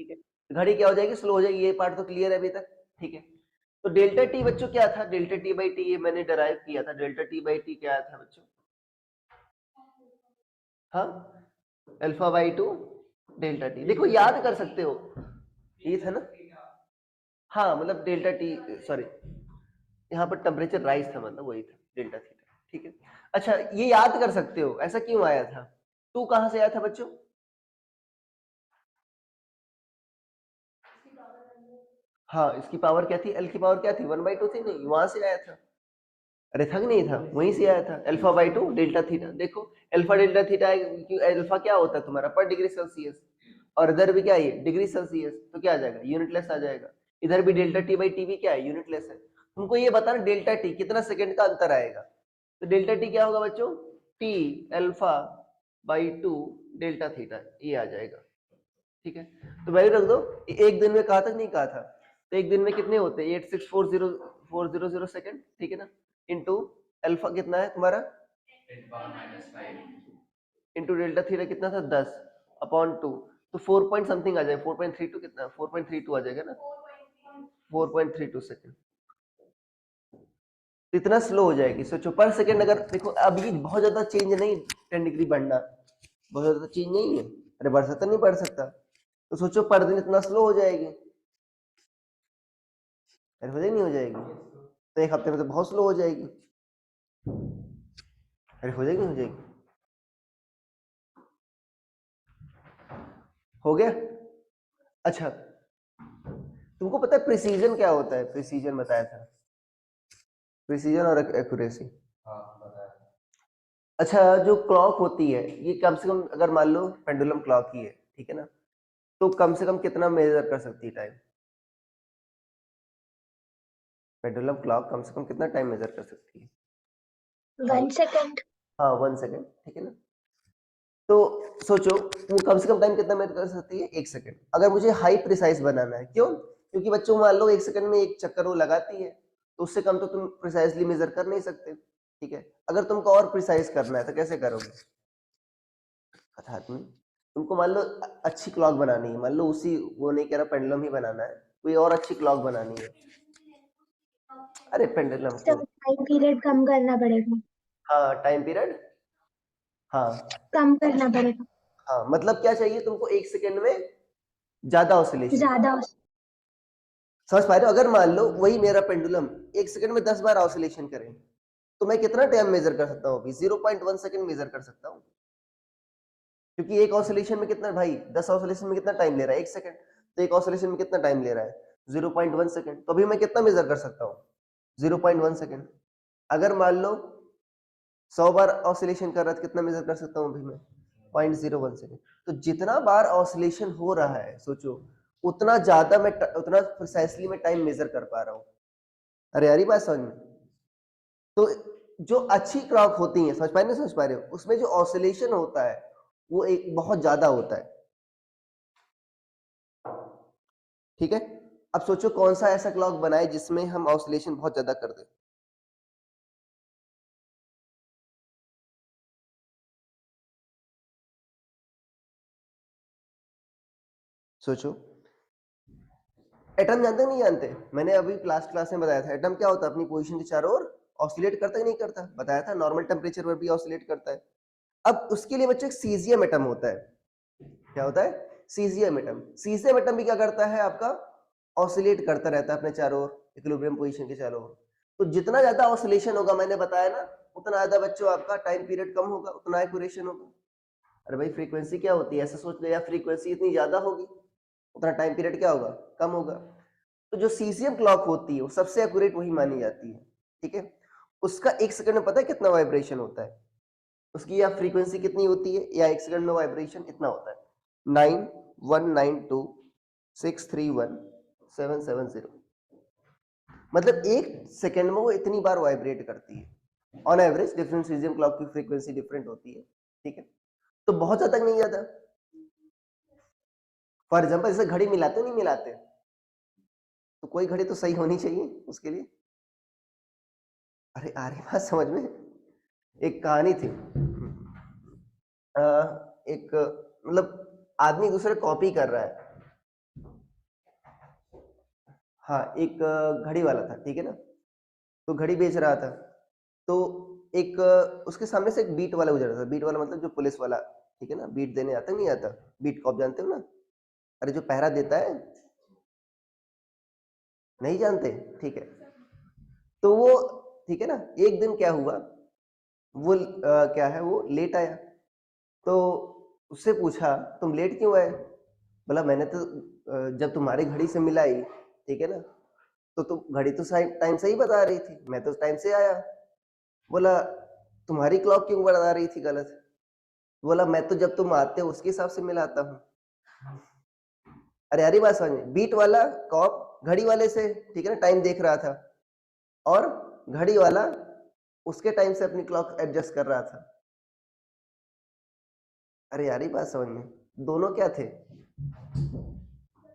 ठीक है, घड़ी क्या हो जाएगी, स्लो हो जाएगी, ये पार्ट तो क्लियर है अभी तक, ठीक है। तो डेल्टा टी बच्चों क्या था, डेल्टा टी बाई टी, ये मैंने डराइव किया था, डेल्टा टी बाई टी क्या था बच्चों, हाँ, alpha by two delta T, देखो याद कर सकते हो, ये था ना, हाँ मतलब डेल्टा टी, सॉरी यहाँ पर टेम्परेचर राइज था, मतलब वही था डेल्टा थीटा, ठीक है। अच्छा ये याद कर सकते हो ऐसा क्यों आया था, टू कहां से आया था बच्चों, हाँ इसकी पावर क्या थी, एल की पावर क्या थी, 1/2 थी, नहीं वहां से आया था, अरे थक नहीं था, वहीं से आया था, alpha by two delta theta, देखो अल्फा डेल्टा थीटा, अल्फा क्या होता है तुम्हारा पर डिग्री सेल्सियस, और इधर भी क्या है डिग्री सेल्सियस, तो क्या आ जाएगा यूनिटलेस आ जाएगा, इधर भी डेल्टा टी बाई टी भी क्या है यूनिटलेस है, तुमको ये बताना डेल्टा टी कितना सेकंड का अंतर आएगा, तो डेल्टा टी क्या होगा बच्चों, T alpha by two delta theta, ये आ जाएगा, ठीक है। तो वैल्यू रख दो, एक दिन में कहा तक नहीं कहा था, तो एक दिन में कितने होते हैं 8640 सेकंड, ठीक है ना, इंटू अल्फा कितना है तुम्हारा, इंटू डेल्टा थीटा कितना था 10 अपॉन 2, तो 4 पॉइंट समथिंग आ जाएगा, 4.32 कितना, 4.32 आ जाएगा ना, 4.32 सेकंड, तो इतना स्लो हो जाएगी, सोचो पर सेकंड, अगर देखो अब ये बहुत ज्यादा चेंज नहीं, 10 डिग्री बढ़ना बहुत ज्यादा चेंज नहीं है, अरे बढ़ सकता नहीं बढ़ सकता, तो सोचो पर दिन इतना स्लो हो जाएगी, अरे हो जाएगी नहीं हो जाएगी, तो एक हफ्ते में तो बहुत स्लो हो जाएगी, अरे हो जाएगी नहीं हो जाएगी, हो गया। अच्छा तुमको पता है प्रिसीजन क्या होता है, प्रिसीजन बताया था, प्रिसीजन और एक्यूरेसी, अच्छा जो क्लॉक होती है ये कम से कम अगर मान लो पेंडुलम क्लॉक ही है, ठीक है ना, तो कम से कम कितना मेजर कर सकती है टाइम, पेंडुलम क्लॉक कम से कम कितना टाइम मेजर कर सकती है, 1 सेकंड। हाँ 1 सेकेंड, ठीक है ना, तो सोचो वो कम से कम टाइम कितना मेजर कर सकती है, 1 सेकेंड, अगर मुझे हाई प्रिसाइज बनाना है, क्यों, क्योंकि बच्चों मान लो 1 सेकेंड में एक चक्कर वो लगाती है, तो उससे कम तो तुम प्रिसाइजली मेजर कर नहीं सकते, ठीक है, अगर तुमको और प्रिसाइज करना है तो कैसे करोगे, अर्थात तुमको मान लो अच्छी क्लॉक बनानी है, मान लो उसी वो नहीं कह रहा पेंडुलम ही बनाना है, कोई और अच्छी क्लॉक बनानी है, अरे पेंडुलम तो को, टाइम पीरियड कम करना पड़ेगा, हाँ टाइम पीरियड, हाँ कम करना पड़ेगा हाँ, मतलब क्या चाहिए तुमको 1 सेकेंड में ज्यादा ऑसिलेशन, ज्यादा। समझ पा रहे हो, अगर मान लो वही मेरा पेंडुलम 1 सेकेंड में 10 बार ऑसिलेशन करे, तो मैं कितना टाइम मेजर कर सकता हूँ अभी, 0.1 सेकेंड मेजर कर सकता हूँ, क्योंकि एक ऑसिलेशन में कितना भाई 10 ऑसिलेशन में कितना टाइम ले रहा है 1 सेकेंड, तो एक ऑसिलेशन में कितना टाइम ले रहा है 0.1 सेकेंड, तो अभी मैं कितना मेजर कर सकता हूँ 0.1 सेकेंड, अगर मान लो 100 बार ऑसिलेशन कर रहा है तो कितना मेजर कर सकता हूँ अभी मैं 0.01 सेकेंड, तो जितना बार ऑसिलेशन हो रहा है सोचो उतना ज्यादा मैं उतना प्रिसाइसली मैं टाइम मेजर कर पा रहा हूँ, अरे यार ये बात समझ में, तो जो अच्छी क्लॉक होती है समझ पा रहे नहीं समझ पा रहे हो, उसमें जो ऑसिलेशन होता है वो एक बहुत ज्यादा होता है, ठीक है। अब सोचो कौन सा ऐसा क्लॉक बनाए जिसमें हम ऑसिलेशन बहुत ज्यादा कर दें, सोचो, एटम जानते नहीं जानते, मैंने अभी लास्ट क्लास में बताया था एटम क्या होता है, अपनी पोजीशन के चारों ओर ऑसिलेट करता कि नहीं करता, बताया था नॉर्मल टेम्परेचर पर भी ऑसिलेट करता है, अब उसके लिए बच्चों एक सीजियम एटम होता है, क्या होता है, सीजियम एटम, सीजियम एटम भी क्या करता है आपका, ऑसिलेट करता रहता है अपने चारों ओर इक्विलिब्रियम पोजीशन के चारों ओर, तो जितना ज्यादा ऑसिलेशन होगा मैंने बताया ना, उतना ज्यादा बच्चों आपका टाइम पीरियड कम होगा, उतना एक्यूरेशन होगा, अरे भाई फ्रीक्वेंसी क्या होती है, ऐसा सोच लो यार फ्रीक्वेंसी इतनी ज्यादा होगी उतना टाइम पीरियड क्या होगा, कम होगा, तो जो सीजियम क्लॉक होती है वो सबसे एक्यूरेट वही मानी जाती है, ठीक है, उसका 1 सेकंड में पता है कितना वाइब्रेशन होता है, उसकी या फ्रीक्वेंसी कितनी होती है, या 1 सेकंड में वाइब्रेशन इतना होता है 9192631770, मतलब 1 सेकंड में वो इतनी बार वाइब्रेट करती है, on average different caesium clock की फ्रीक्वेंसी डिफरेंट होती है, ठीक है, तो बहुत ज्यादा तक नहीं जाता, फॉर एग्जाम्पल जैसे घड़ी मिलाते नहीं मिलाते, तो कोई घड़ी तो सही होनी चाहिए उसके लिए, अरे आ रही बात समझ में, एक कहानी थी, एक मतलब आदमी दूसरे कॉपी कर रहा है, हाँ, एक घड़ी वाला था, ठीक है ना, तो घड़ी बेच रहा था, तो एक उसके सामने से एक बीट वाला गुजर रहा था। बीट वाला मतलब जो पुलिस वाला, ठीक है ना, बीट देने आता नहीं आता, बीट कॉप जानते हो ना, अरे जो पहरा देता है, नहीं जानते, ठीक है। तो वो, ठीक है ना, एक दिन क्या हुआ, वो क्या है, वो लेट आया, तो उससे पूछा तुम लेट क्यों आए? बोला मैंने तो जब तुम्हारी घड़ी से मिलाई, ठीक है ना, तो तुम घड़ी तो टाइम सही बता रही थी, मैं तो टाइम से आया। बोला तुम्हारी क्लॉक क्यों बता रही थी गलत? बोला मैं तो जब तुम आते हो उसके हिसाब से मिलाता हूँ। अरे यार बात समझ में, बीट वाला कॉप घड़ी वाले से, ठीक है ना, टाइम देख रहा था, और घड़ी वाला उसके टाइम से अपनी क्लॉक एडजस्ट कर रहा था। अरे यार बात समझ में, दोनों क्या थे,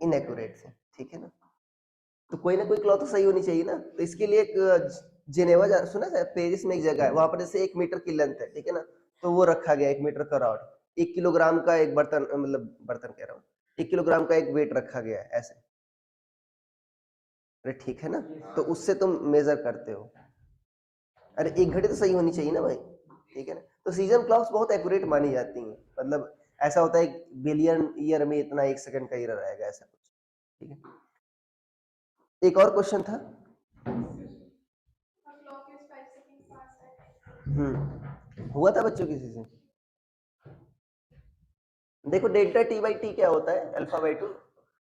इनएक्यूरेट थे, ठीक है ना। तो कोई ना कोई क्लॉक तो सही होनी चाहिए ना। तो इसके लिए एक जिनेवा सुना है, पेरिस में एक जगह है, वहां पर जैसे 1 मीटर की लेंथ है, ठीक है ना, तो वो रखा गया 1 मीटर का रॉड, 1 किलोग्राम का एक बर्तन, मतलब बर्तन कह रहा हूँ, 1 किलोग्राम का एक वेट रखा गया है ऐसे। अरे ठीक है ना, तो उससे तुम मेजर करते हो। अरे एक घड़ी तो सही होनी चाहिए ना भाई, ठीक है ना। तो सीजन क्लॉक्स बहुत एक्यूरेट मानी जाती हैं, मतलब ऐसा होता है बिलियन ईयर में इतना 1 सेकंड का एरर आएगा, ऐसा कुछ, ठीक है। एक और क्वेश्चन था। हुआ था बच्चों किसी से? देखो डेल्टा टी बाई टी क्या होता है, अल्फा बाई टू।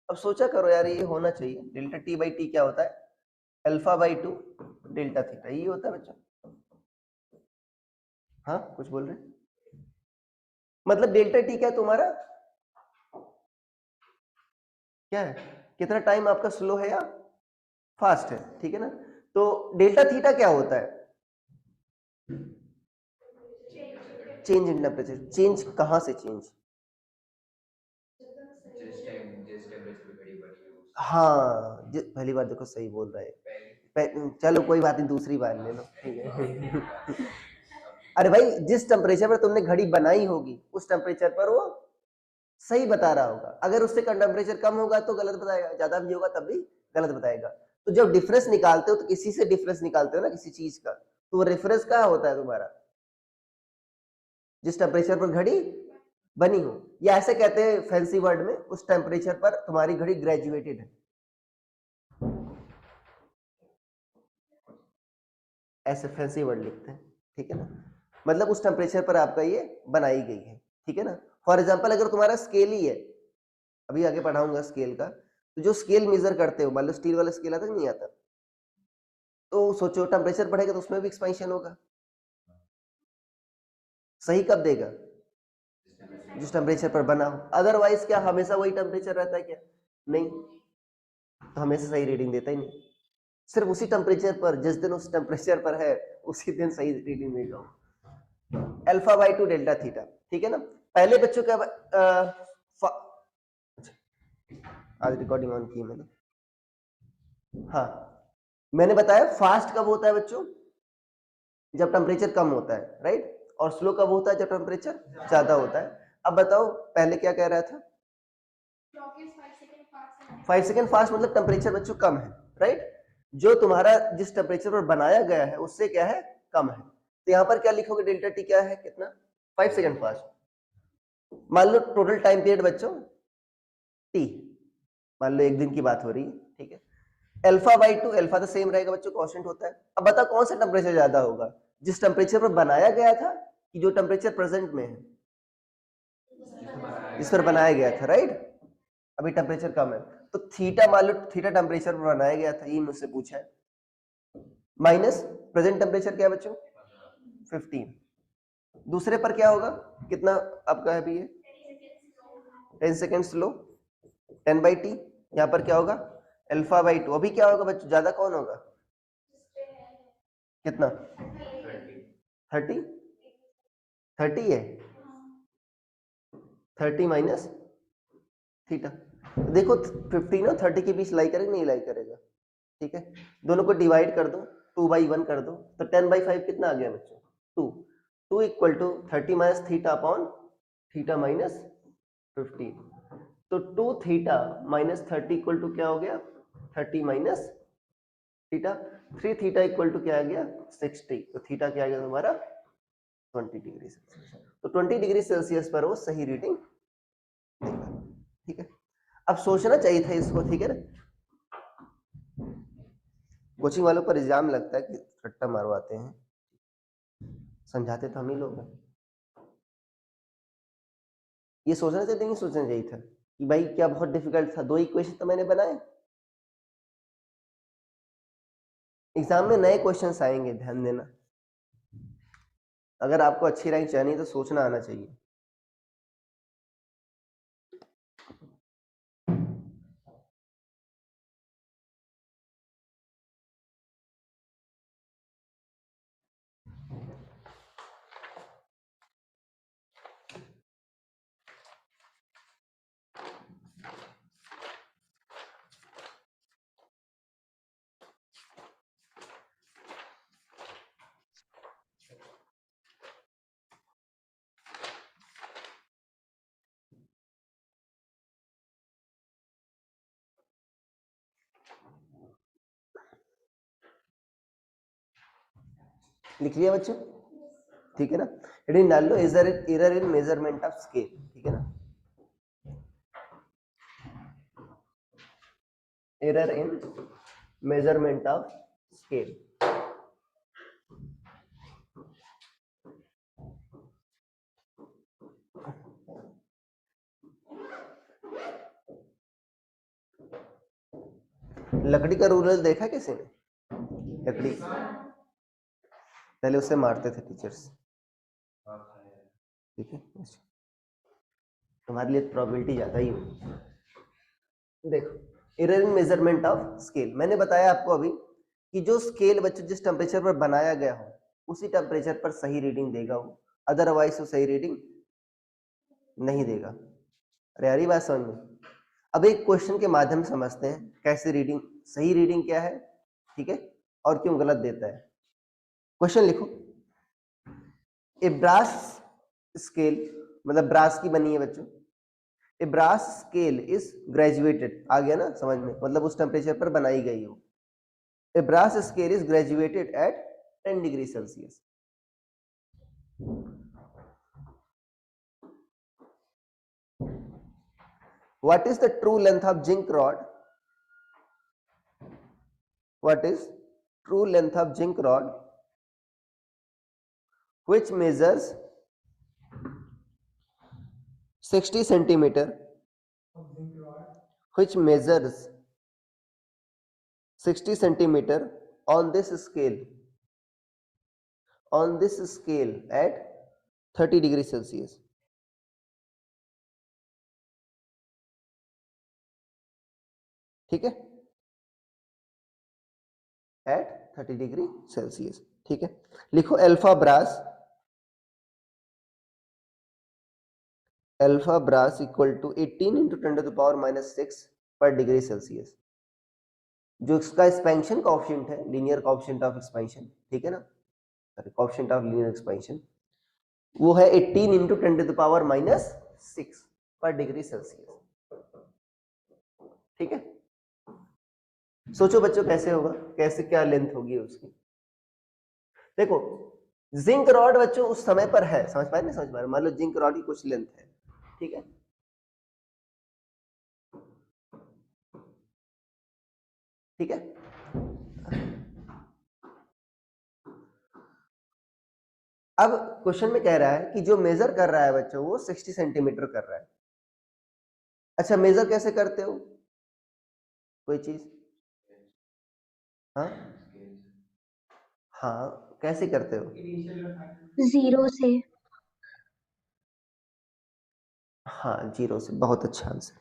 अब सोचा करो यार, ये होना चाहिए, डेल्टा टी बाई टी क्या होता है, alpha by two delta theta, ये होता है बच्चों। हाँ कुछ बोल रहे हैं? मतलब डेल्टा टी क्या है तुम्हारा, क्या है, कितना टाइम आपका स्लो है या फास्ट है, ठीक है ना। तो डेल्टा थीटा क्या होता है, चेंज इन टेम्परेचर। चेंज कहाँ से चेंज? हाँ पहली बार देखो सही बोल रहा है, चलो कोई बात नहीं, दूसरी बार ले लो, ठीक है। अरे भाई जिस टेम्परेचर पर तुमने घड़ी बनाई होगी उस टेम्परेचर पर वो सही बता रहा होगा, अगर उससे टेम्परेचर कम होगा तो गलत बताएगा, ज्यादा भी होगा तब भी गलत बताएगा। तो जब डिफरेंस निकालते हो तो किसी से डिफरेंस निकालते हो ना, किसी चीज का, तो वो रेफरेंस क्या होता है तुम्हारा, जिस टेम्परेचर पर घड़ी बनी हो, या ऐसे कहते हैं फैंसी वर्ड में, उस टेम्परेचर पर तुम्हारी घड़ी ग्रेजुएटेड है, ऐसे फैंसी वर्ड लिखते हैं, ठीक है ना। मतलब उस टेम्परेचर पर आपका ये बनाई गई है, ठीक है ना। फॉर एग्जाम्पल अगर तुम्हारा स्केल ही है, अभी आगे पढ़ाऊंगा स्केल का, तो जो स्केल मेजर करते हो, मान लो स्टील वाला स्केल आता नहीं आता, तो सोचो टेम्परेचर बढ़ेगा तो उसमें भी एक्सपेंशन होगा, सही कब देगा, जिस टेम्परेचर पर बना हो। अदरवाइज क्या हमेशा वही टेम्परेचर रहता है क्या? नहीं, तो हमेशा सही रीडिंग देता ही नहीं। सिर्फ उसी टेम्परेचर पर, जिस दिन उस टेम्परेचर पर है उसी दिन सही रीडिंग देगा, alpha by two delta theta, ठीक है ना। पहले बच्चों का आज रिकॉर्डिंग ऑन की मैंने, हाँ मैंने बताया फास्ट कब होता है बच्चों, जब टेम्परेचर कम होता है, राइट, और स्लो कब होता है, जब टेम्परेचर ज्यादा होता है। अब बताओ पहले क्या कह रहा था, 5 सेकेंड फास्ट मतलब टेम्परेचर बच्चों कम है, राइट, जो तुम्हारा जिस टेम्परेचर पर बनाया गया है उससे क्या है, कम है। तो यहाँ पर क्या लिखोगे, डेल्टा टी क्या है, कितना, 5 सेकेंड फास्ट। मान लो टोटल टाइम पीरियड बच्चों टी, मान लो एक दिन की बात हो रही है, ठीक है। अल्फा बाई टू, अल्फा तो सेम रहेगा बच्चों, कांस्टेंट होता है। अब बताओ कौन सा टेम्परेचर ज्यादा होगा, जिस टेम्परेचर पर बनाया गया था कि जो टेम्परेचर प्रेजेंट में है, जिस पर बनाया गया था, राइट। अभी टेम्परेचर कम है, तो थीटा मान लो, थीटा टेम्परेचर पर बनाया गया था, ये मुझसे पूछा है, माइनस प्रेजेंट टेम्परेचर क्या है बच्चों, 15। दूसरे पर क्या होगा, कितना आपका है अभी, ये 10 सेकेंड स्लो, 10/t। यहाँ पर क्या होगा, अल्फा बाई टू। अभी क्या होगा बच्चों, ज्यादा कौन होगा, कितना, 30, 30 है, 30 माइनस थीटा। देखो 15 और 30 के बीच लाई करेगा नहीं लाई करेगा, ठीक है। दोनों को डिवाइड कर दो, 2/1 कर दो, तो 10/5 कितना आ गया बच्चों, 2। 2 equal to 30 minus theta upon theta minus 15। तो 2 थीटा माइनस 30 इक्वल टू क्या हो गया, 30 minus theta, 3 theta equal to क्या आ गया 60, तो थीटा क्या आ गया तुम्हारा 20 डिग्री सेल्सियस। तो 20 डिग्री सेल्सियस पर वो सही रीडिंग देगा। ठीक है, अब सोचना चाहिए था इसको, ठीक है ना। कोचिंग वालों पर इल्जाम लगता है कि रट्टा मारवाते हैं, समझाते तो हम ही लोग हैं। ये सोचना चाहिए नहीं सोचना चाहिए था कि भाई क्या बहुत डिफिकल्ट था, 2 इक्वेशन तो मैंने बनाए। एग्जाम में नए क्वेश्चंस आएंगे, ध्यान देना। अगर आपको अच्छी रैंक चाहिए तो सोचना आना चाहिए। लिख लिया बच्चों, ठीक है ना। हेडिंग डाल लो error in measurement of scale, ठीक है ना। Error in measurement of scale. लकड़ी का रूलर देखा किसी ने? लकड़ी पहले उसे मारते थे टीचर्स, ठीक है। तुम्हारे लिए प्रोबेबिलिटी ज्यादा ही होगी। देखो error in measurement of scale, मैंने बताया आपको अभी कि जो स्केल बच्चों जिस टेम्परेचर पर बनाया गया हो उसी टेम्परेचर पर सही रीडिंग देगा वो, अदरवाइज वो सही रीडिंग नहीं देगा। अरे यार बात समझ में। अब एक क्वेश्चन के माध्यम से समझते हैं कैसे रीडिंग, सही रीडिंग क्या है, ठीक है, और क्यों गलत देता है। क्वेश्चन लिखो, ए ब्रास स्केल, मतलब ब्रास की बनी है बच्चों, ए ब्रास स्केल इज ग्रेजुएटेड, आ गया ना समझ में, मतलब उस टेम्परेचर पर बनाई गई हो। A brass scale is graduated at 10 degree Celsius. What is the true length of zinc rod? What is true length of zinc rod which measures 60 centimeter, which measures 60 centimeter on this scale at 30 degree Celsius? ठीक है, eight 30 degree Celsius, ठीक है। लिखो alpha brass equal to 18 into 10 to the power -6 पर degree Celsius. जो इसका expansion coefficient है, linear coefficient of expansion, ठीक है ना, sorry coefficient of linear expansion, वो है 18 इंटू 10 टू द पावर -6 पर डिग्री सेल्सियस, ठीक है। सोचो बच्चों कैसे होगा, कैसे क्या लेंथ होगी उसकी। देखो जिंक रॉड बच्चों उस समय पर है, समझ पाए नहीं समझ पा रहे, मान लो जिंक रॉड की कुछ लेंथ है, ठीक है, ठीक है। अब क्वेश्चन में कह रहा है कि जो मेजर कर रहा है बच्चों वो 60 सेंटीमीटर कर रहा है। अच्छा मेजर कैसे करते हो कोई चीज? हाँ हाँ, कैसे करते हो? 0 से। हाँ 0 से, बहुत अच्छा आंसर।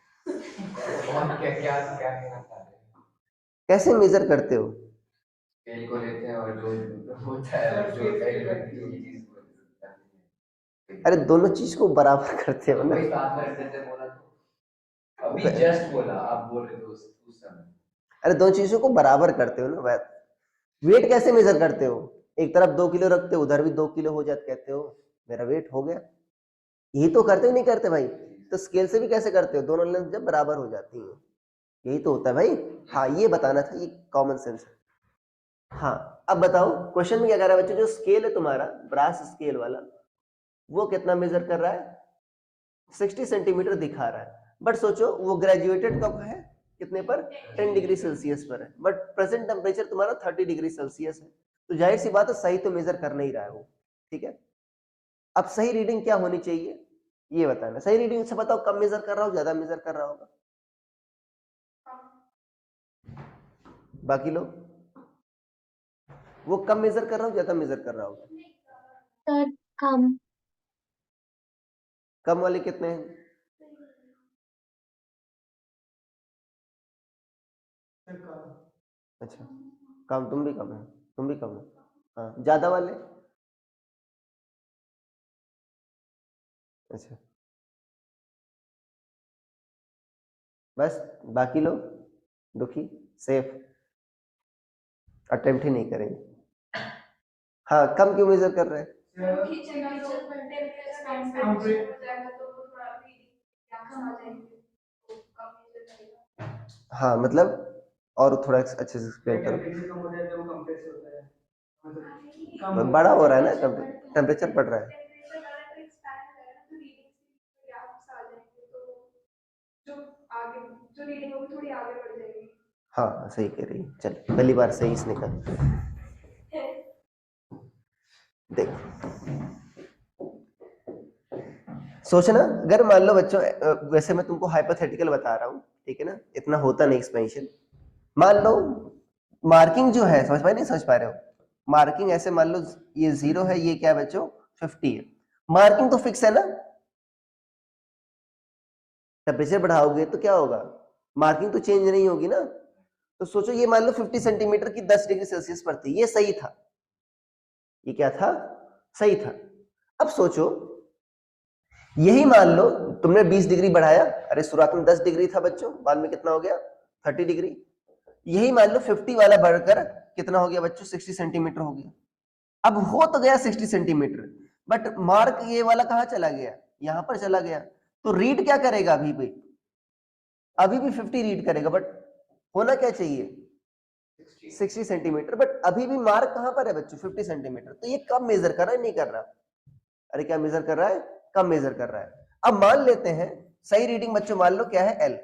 कैसे मेजर करते हो? स्केल को लेते हैं और जो होता है जो चीज अरे दोनों चीज को बराबर करते हो ना। वही साथ में रख देते हैं, बोला तो अभी जस्ट बोला, आप बोल रहे थे उस समय। अरे दोनों चीजों को बराबर करते हो ना। वेट कैसे मेजर करते हो? एक तरफ 2 किलो रखते हो, उधर भी 2 किलो हो जाता, कहते हो मेरा वेट हो गया। यही तो करते हो नहीं करते भाई? तो स्केल से भी कैसे करते हो? दोनों लेंथ जब बराबर हो जाती है, यही तो होता है भाई। हाँ ये बताना था, ये कॉमन सेंस है। हाँ अब बताओ क्वेश्चन में क्या कर रहा है बच्चों, जो स्केल है तुम्हारा ब्रास स्केल वाला, वो कितना मेजर कर रहा है, 60 सेंटीमीटर दिखा रहा है। बट सोचो वो ग्रेजुएटेड कब है, कितने पर, 10 डिग्री सेल्सियस पर है, बट प्रेजेंट टेम्परेचर तुम्हारा 30 डिग्री सेल्सियस है। तो जाहिर सी बात है सही तो मेजर कर नहीं रहा है वो, ठीक है। अब सही रीडिंग क्या होनी चाहिए ये बताना। सही रीडिंग से बताओ कम मेजर कर रहा हो, ज्यादा मेजर कर रहा होगा, बाकी लोग, वो कम मेजर कर रहा हो ज्यादा मेजर कर रहा होगा। सर कम। कम वाले कितने हैं, अच्छा कम, तुम भी कम है, तुम भी कम हो। हाँ ज्यादा वाले, अच्छा बस, बाकी लोग दुखी, सेफ, अटेम्प्ट ही नहीं करेंगे। हाँ कम क्यों मेजर कर रहे हैं, हाँ मतलब और थोड़ा अच्छे से एक्सप्लेन करो। बड़ा हो रहा है ना, टेम्परेचर बढ़ रहा है। हाँ सही कह रही है, चल पहली बार सही इसने कहा। देख सोचना, अगर मान लो बच्चों वैसे मैं तुमको हाइपोथेटिकल बता रहा हूँ, ठीक है ना, इतना होता नहीं एक्सपेंशन। मान लो मार्किंग जो है, समझ पाए नहीं समझ पा रहे हो, मार्किंग ऐसे मान लो ये 0 है, ये क्या है बच्चों 50 है, मार्किंग तो फिक्स है ना। टेम्परेचर बढ़ाओगे तो क्या होगा, मार्किंग तो चेंज नहीं होगी ना। तो सोचो ये मान लो 50 सेंटीमीटर की 10 डिग्री सेल्सियस पर थी, ये सही था, ये क्या था, सही था। अब सोचो यही मान लो तुमने 20 डिग्री बढ़ाया, अरे शुरुआत में 10 डिग्री था बच्चों, बाद में कितना हो गया 30 डिग्री, यही मान लो 50 वाला बढ़कर कितना हो गया बच्चों 60 सेंटीमीटर हो गया। अब हो तो गया 60 सेंटीमीटर, बट मार्क ये वाला कहां चला गया, यहां पर चला गया। तो रीड क्या करेगा, अभी भी 50 रीड करेगा, बट होना क्या चाहिए 60 सेंटीमीटर, बट अभी भी मार्क कहां पर है बच्चों 50 सेंटीमीटर। तो ये कब मेजर कर रहा है, नहीं कर रहा, अरे क्या मेजर कर रहा है, कम मेजर कर रहा है। अब मान लेते हैं सही रीडिंग बच्चों मान लो क्या है एल,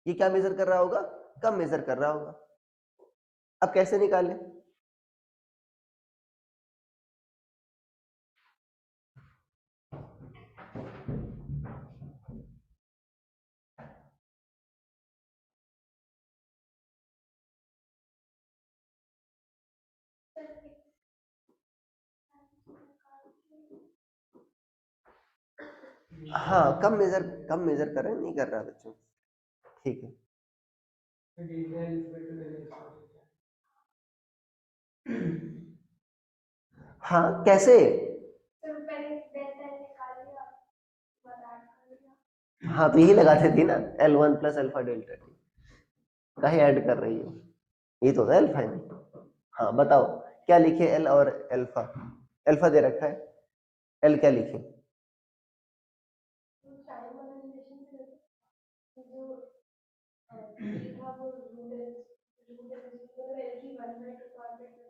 ये क्या मेजर कर रहा होगा, कम मेजर कर रहा होगा। अब कैसे निकालें, हाँ कम मेजर कर रहे हैं, नहीं कर रहा बच्चों, ठीक है। हाँ कैसे, हाँ तो यही लगाते थी ना, L1 plus alpha delta T, कहीं ऐड कर रही हो, ये तो होता है अल्फा में। हाँ बताओ क्या लिखे, एल और अल्फा, अल्फा दे रखा है, एल क्या लिखे,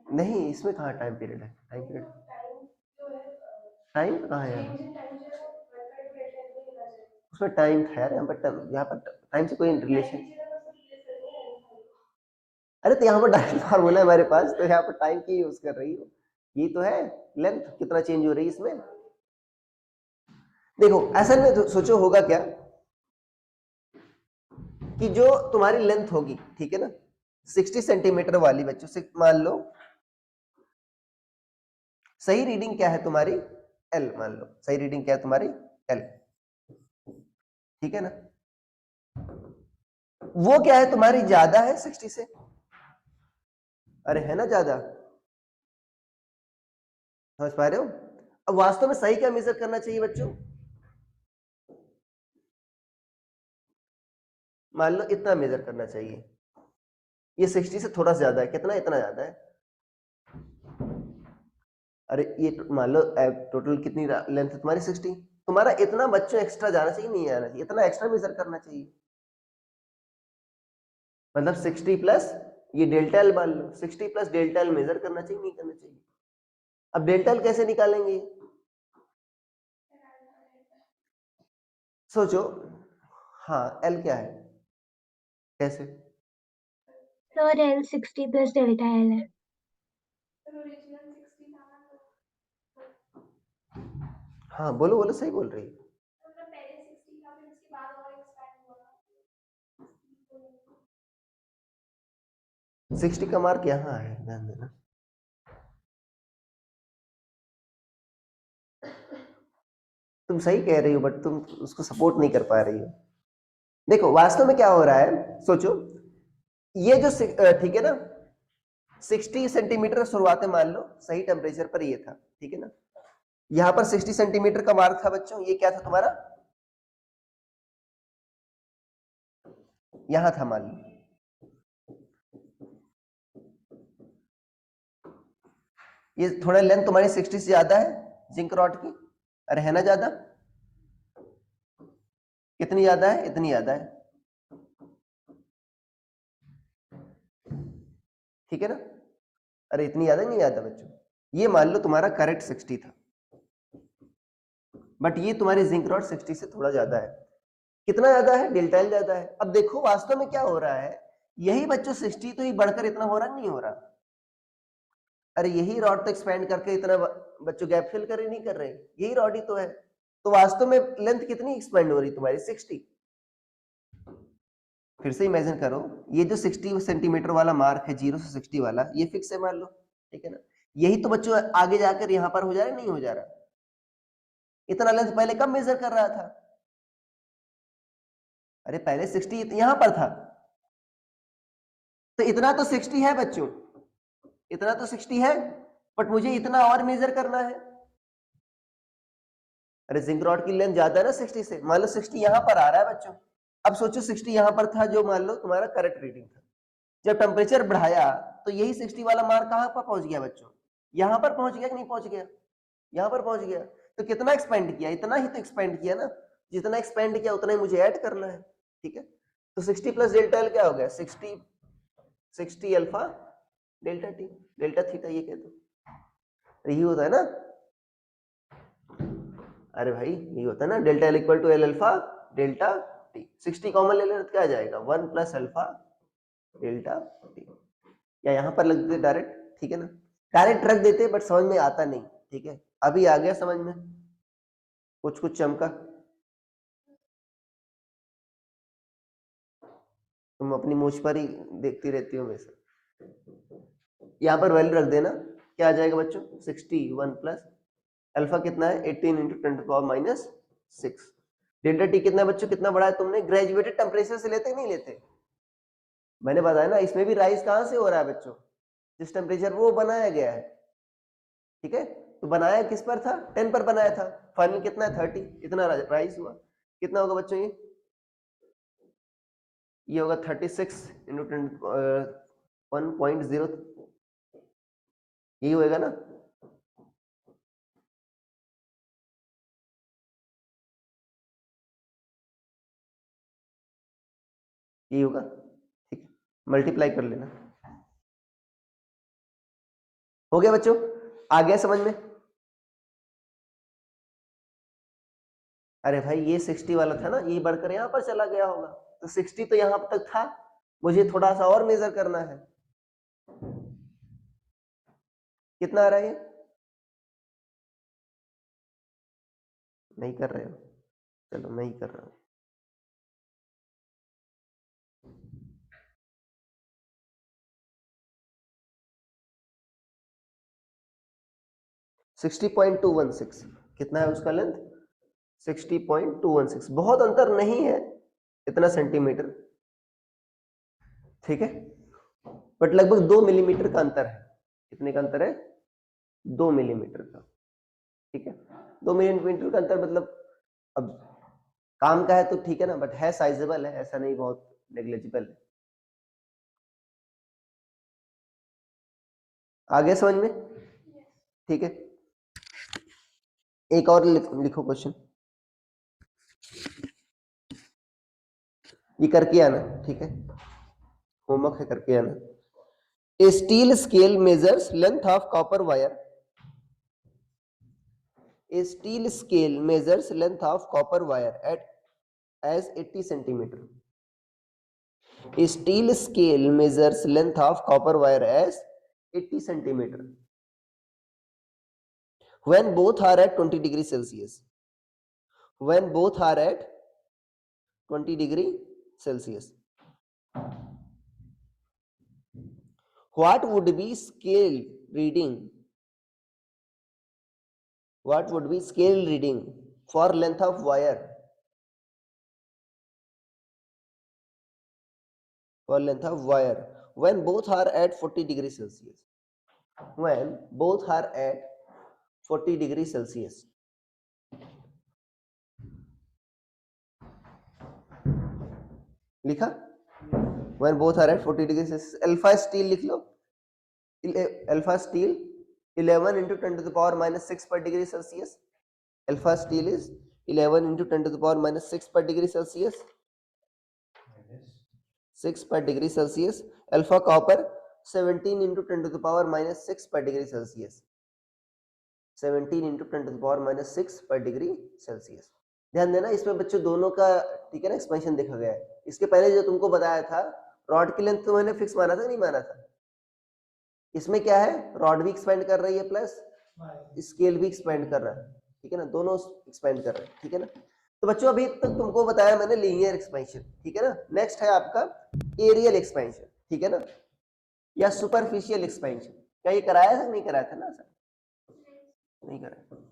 नहीं इसमें कहाँ टाइम पीरियड है, टाइम पीरियड, टाइम कहाँ है उसमें, टाइम था यार यहाँ पर टाइम से कोई रिलेशन, अरे तो यहाँ पर डायरेक्ट फार्मूला है हमारे पास, तो यहाँ पर टाइम की यूज कर रही हो, ये तो है लेंथ कितना चेंज हो रही है इसमें। देखो असल में सोचो होगा क्या, कि जो तुम्हारी लेंथ होगी, ठीक है ना 60 सेंटीमीटर वाली बच्चों से, मान लो सही रीडिंग क्या है तुम्हारी एल, मान लो सही रीडिंग क्या है तुम्हारी एल, ठीक है ना, वो क्या है तुम्हारी ज्यादा है 60 से, अरे है ना ज्यादा, समझ पा रहे हो। अब वास्तव में सही क्या मेजर करना चाहिए बच्चों, मान लो इतना मेजर करना चाहिए, ये 60 से थोड़ा सा ज्यादा है, कितना, इतना ज्यादा है, अरे ये मान लो टोटल कितनी लेंथ है तुम्हारी 60, तुम्हारा इतना बच्चों एक्स्ट्रा जाना चाहिए, नहीं आना चाहिए, इतना एक्स्ट्रा मेजर करना चाहिए। मतलब 60 प्लस ये डेल्टा एल मान लो, 60 प्लस डेल्टा एल मेजर करना चाहिए, नहीं करना चाहिए? अब डेल्टा एल कैसे निकालेंगे? सोचो। हाँ, एल क्या है, कैसे? Sir L 60 plus delta L है। हाँ बोलो बोलो, सही बोल रही है। 60 का मार्क यहाँ है, ध्यान देना। तुम सही कह रही हो बट तुम उसको सपोर्ट नहीं कर पा रही हो। देखो वास्तव में क्या हो रहा है, सोचो। ये जो ठीक है ना, 60 सेंटीमीटर शुरुआत में मान लो सही टेम्परेचर पर ये था, ठीक है ना। यहां पर 60 सेंटीमीटर का मार्क था बच्चों, ये क्या था तुम्हारा, यहां था मान लो। ये थोड़ा लेंथ तुम्हारी 60 से ज्यादा है जिंक रॉड की, अरे है ना ज्यादा? कितनी ज्यादा है? इतनी ज्यादा है, ठीक है ना। अरे इतनी ज्यादा नहीं ज्यादा बच्चों। ये मान लो तुम्हारा करेक्ट 60 था, बट ये तुम्हारी जिंक रॉड 60 से थोड़ा ज्यादा है। कितना ज्यादा है? डेल्टा एल ज्यादा है। अब देखो वास्तव में क्या हो रहा है, यही बच्चों 60 तो ही बढ़कर इतना हो रहा नहीं हो रहा। अरे यही रॉड तो एक्सपेंड करके इतना बच्चों गैप फिल कर ही नहीं कर रहे, यही रॉड ही तो है। तो वास्तव में लेंथ कितनी एक्सपेंड हो रही तुम्हारी? 60। फिर से इमेजिन करो, ये जो 60 सेंटीमीटर वाला मार्क है, 0 से 60 वाला, ये फिक्स है मान लो, ठीक है ना। यही तो बच्चों आगे जाकर यहां पर हो जा रहा है, नहीं हो जा रहा? इतना लेंथ पहले कब मेजर कर रहा था? अरे पहले 60 यहां पर था, तो इतना तो 60 है बच्चों, इतना तो 60 है, बट मुझे इतना और मेजर करना है। अरे जिंक रॉड की लेंथ ज्यादा है ना 60 से, मान लो 60 यहां पर आ रहा है बच्चों। अब सोचो 60 यहां पर था, जो मान लो तुम्हारा करेक्ट रीडिंग था। जब टेम्परेचर बढ़ाया तो यही 60 वाला मार्क कहां पर पहुंच गया बच्चों? यहां पर पहुंच गया कि नहीं पहुंच गया? यहां पर पहुंच गया। तो कितना एक्सपेंड किया? इतना ही तो एक्सपेंड किया ना। जितना एक्सपेंड किया उतना ही मुझे ऐड करना है, ठीक है। तो 60 प्लस डेल्टा एल क्या हो गया? 60 alpha delta T, delta theta, ये कह दो। यही होता है ना? अरे भाई यही होता है ना, delta L equal to L alpha delta T. 60 common ले लेना तो क्या आ जाएगा? 1 प्लस अल्फा डेल्टा टी। या यहां पर लग देते डायरेक्ट, ठीक है ना। डायरेक्ट रख देते बट समझ में आता नहीं, ठीक है। अभी आ गया समझ में, कुछ कुछ चमका। तुम अपनी मूछ पर ही देखती रहती हो हमेशा। यहाँ पर वैल्यू रख देना, क्या आ जाएगा बच्चों? 61 प्लस अल्फा कितना है? 18 into 10 to power minus 6। Delta T कितना है बच्चों? कितना बढ़ा है तुमने? ग्रेजुएटेड टेम्परेचर से लेते नहीं लेते? मैंने बताया ना, इसमें भी राइज कहां से हो रहा है बच्चों? जिस टेम्परेचर वो बनाया गया है, ठीक है। तो बनाया किस पर था? 10 पर बनाया था। फाइनल कितना है? 30। इतना राइज हुआ। कितना होगा बच्चों ये होगा 36 इंटू 1.0, यही होएगा ना। यही होगा, ठीक है। मल्टीप्लाई कर लेना। हो गया बच्चों? आ गया समझ में? अरे भाई ये 60 वाला था ना, ये बढ़कर यहां पर चला गया होगा। तो 60 तो यहां तक था, मुझे थोड़ा सा और मेजर करना है। कितना आ रहा है ये? नहीं कर रहे हो? चलो मैं ही कर रहा हूं। 60.216 कितना है उसका लेंथ? 60.216, बहुत अंतर नहीं है इतना सेंटीमीटर, ठीक है। बट लगभग 2 मिलीमीटर का अंतर है। कितने का अंतर है? 2 मिलीमीटर का, ठीक है। 2 मिलीमीटर का अंतर मतलब, अब काम का है तो ठीक है ना, बट है साइजेबल है, ऐसा नहीं बहुत नेग्लिजिबल है। आगे समझ में? ठीक है। एक और लिखो क्वेश्चन। ये करके आना, ठीक है, होमवर्क है, करके आना। A steel scale measures length of copper wire. A steel scale measures length of copper wire at as 80 centimeter. A steel scale measures length of copper wire as 80 centimeter when both are at 20 degrees Celsius. When both are at 20 degree Celsius. What would be scale reading? What would be scale reading for length of wire? For length of wire when both are at 40 degrees Celsius. When both are at 40 degrees Celsius. लिखा? When both are at 40 degrees Celsius. Alpha steel लिख लो. Alpha steel 11 into 10 to the power minus 6 per degree Celsius. Alpha steel is 11 into 10 to the power minus 6 per degree Celsius. 6 per degree Celsius. Alpha copper 17 into 10 to the power minus 6 per degree Celsius. 17 into 10 to the power minus 6 per degree Celsius. ध्यान देना, इसमें बच्चों दोनों का, ठीक है ना, expansion देखा गया है। इसके पहले जो तुमको बताया था, रॉड की लेंथ तो मैंने फिक्स माना था, नहीं माना था? इसमें क्या है, रॉड भी एक्सपेंड कर रही है प्लस स्केल भी एक्सपेंड कर रहा है, ठीक है ना, दोनों एक्सपेंड कर रहे हैं, ठीक है ना। तो बच्चों अभी तक तुमको बताया मैंने लीनियर एक्सपेंशन, ठीक है ना। नेक्स्ट है आपका एरियल एक्सपेंशन, ठीक है ना, या सुपरफिशियल एक्सपेंशन। क्या ये कराया था, नहीं कराया था ना सर? नहीं कराया।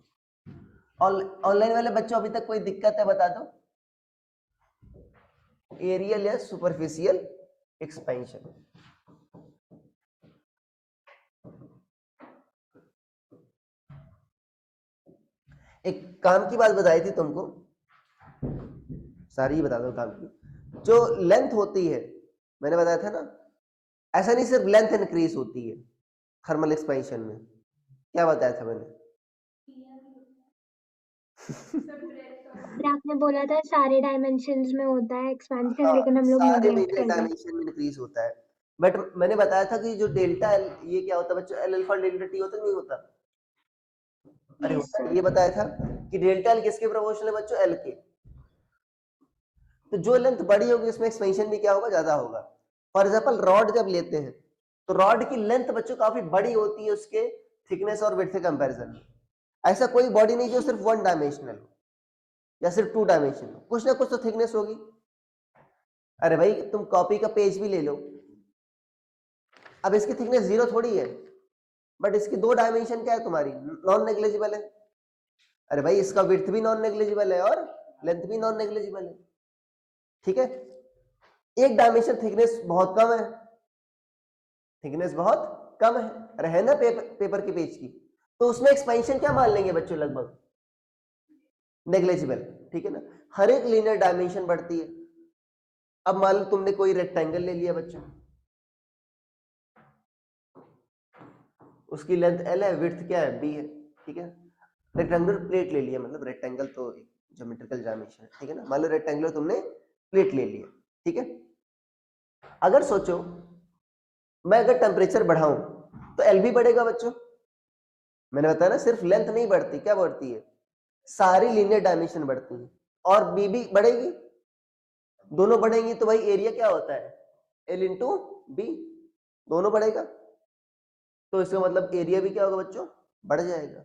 ऑनलाइन वाले बच्चों अभी तक कोई दिक्कत है बता दो? एरियल या सुपरफिशियल एक्सपेंशन। एक काम की बात बताई थी तुमको, सारी बता दो काम की। जो लेंथ होती है, मैंने बताया था ना, ऐसा नहीं सिर्फ लेंथ इंक्रीज होती है थर्मल एक्सपेंशन में। क्या बताया था मैंने? आपने बोला था सारे डायमेंशंस में होता है एक्सपेंशन, हाँ, लेकिन हम लोग सारे नेगलेक्ट मेजर कर रहे हैं। डायमेंशन में इंक्रीज होता है, बट मैंने बताया था कि जो डेल्टा एल, ये क्या होता है बच्चों, एल अल्फा डेल्टा टी होता नहीं होता? अरे Yes, होता है। sir. ये बताया था कि डेल्टा एल किसके प्रोपोर्शनल है बच्चों? एल के। तो जो लेंथ बड़ी होगी उसमें एक्सपेंशन भी क्या होगा, ज्यादा होगा। फॉर एग्जाम्पल रॉड जब लेते हैं तो रॉड की लेंथ बच्चों काफी बड़ी होती है उसके थिकनेस और विड्थ के कंपैरिजन में। ऐसा कोई बॉडी नहीं जो सिर्फ वन डायमेंशनल हो या सिर्फ टू डायमेंशनल हो, कुछ ना कुछ तो थिकनेस होगी। अरे भाई तुम कॉपी का पेज भी ले लो, अब इसकी थिकनेस 0 थोड़ी है, बट इसकी 2 डायमेंशन क्या है तुम्हारी, नॉन नेग्लिजिबल है। अरे भाई इसका विड्थ भी नॉन नेग्लिजिबल है और लेंथ भी नॉन नेग्लिजिबल है, ठीक है। एक डायमेंशन थिकनेस बहुत कम है, थिकनेस बहुत कम है, अरे है ना पेपर के पेज की, तो उसमें एक्सपेंशन क्या मान लेंगे बच्चों, लगभग नेग्लिजिबल, ठीक है ना। हर एक लीनियर डायमेंशन बढ़ती है। अब मान लो तुमने कोई रेक्टेंगल ले लिया बच्चों, उसकी लेंथ एल है, विड्थ क्या है, बी है, ठीक है। रेक्टेंगुलर प्लेट ले लिया, मतलब रेक्टेंगल तो ज्योमेट्रिकल डायमेंशन है, ठीक है ना। मान लो रेक्टेंगुलर तुमने प्लेट ले लिया, ठीक है। अगर सोचो मैं अगर टेम्परेचर बढ़ाऊं तो एल भी बढ़ेगा बच्चों। मैंने बताया ना सिर्फ लेंथ नहीं बढ़ती, क्या बढ़ती है, सारी लीनियर डायमेंशन बढ़ती है, और बी भी बढ़ेगी, दोनों बढ़ेंगी तो भाई एरिया क्या होता है, एल इंटू बी, दोनों बढ़ेगा, तो इसका मतलब एरिया भी क्या होगा बच्चों, बढ़ जाएगा।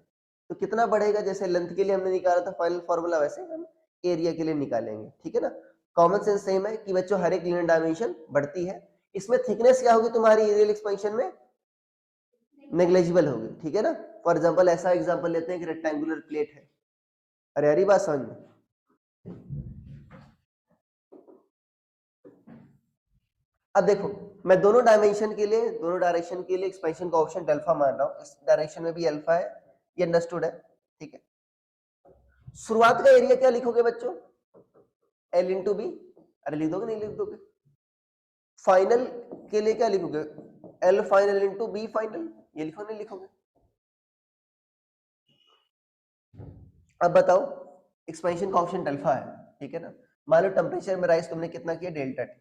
तो कितना बढ़ेगा, जैसे लेंथ के लिए हमने निकाला था फाइनल फॉर्मूला, वैसे हम एरिया के लिए निकालेंगे, ठीक है ना। कॉमन सेंस सेम है कि बच्चों हर एक लीनियर डायमेंशन बढ़ती है। इसमें थिकनेस क्या होगी तुम्हारी एरियल एक्सपेंशन में, नेग्लिजिबल होगी, ठीक है ना। फॉर एग्जांपल ऐसा एग्जांपल लेते हैं कि रेक्टेंगुलर प्लेट है। अरे यार बात समझ में, अब देखो मैं दोनों डायमेंशन के लिए, दोनों डायरेक्शन के लिए एक्सपेंशन का ऑप्शन अल्फा मान रहा हूं। इस डायरेक्शन में भी अल्फा है, ये अंडरस्टूड है, ठीक है। शुरुआत का एरिया क्या लिखोगे बच्चों, एल इंटू बी, अरे लिख दोगे, नहीं लिख दोगे। फाइनल के लिए क्या लिखोगे, L final into B final, ये लिखो, नहीं लिखोगे। अब बताओ एक्सपेंशन का ऑप्शन अल्फा है, ठीक है ना। मान लो टेम्परेचर में राइज तुमने कितना किया, डेल्टा टी,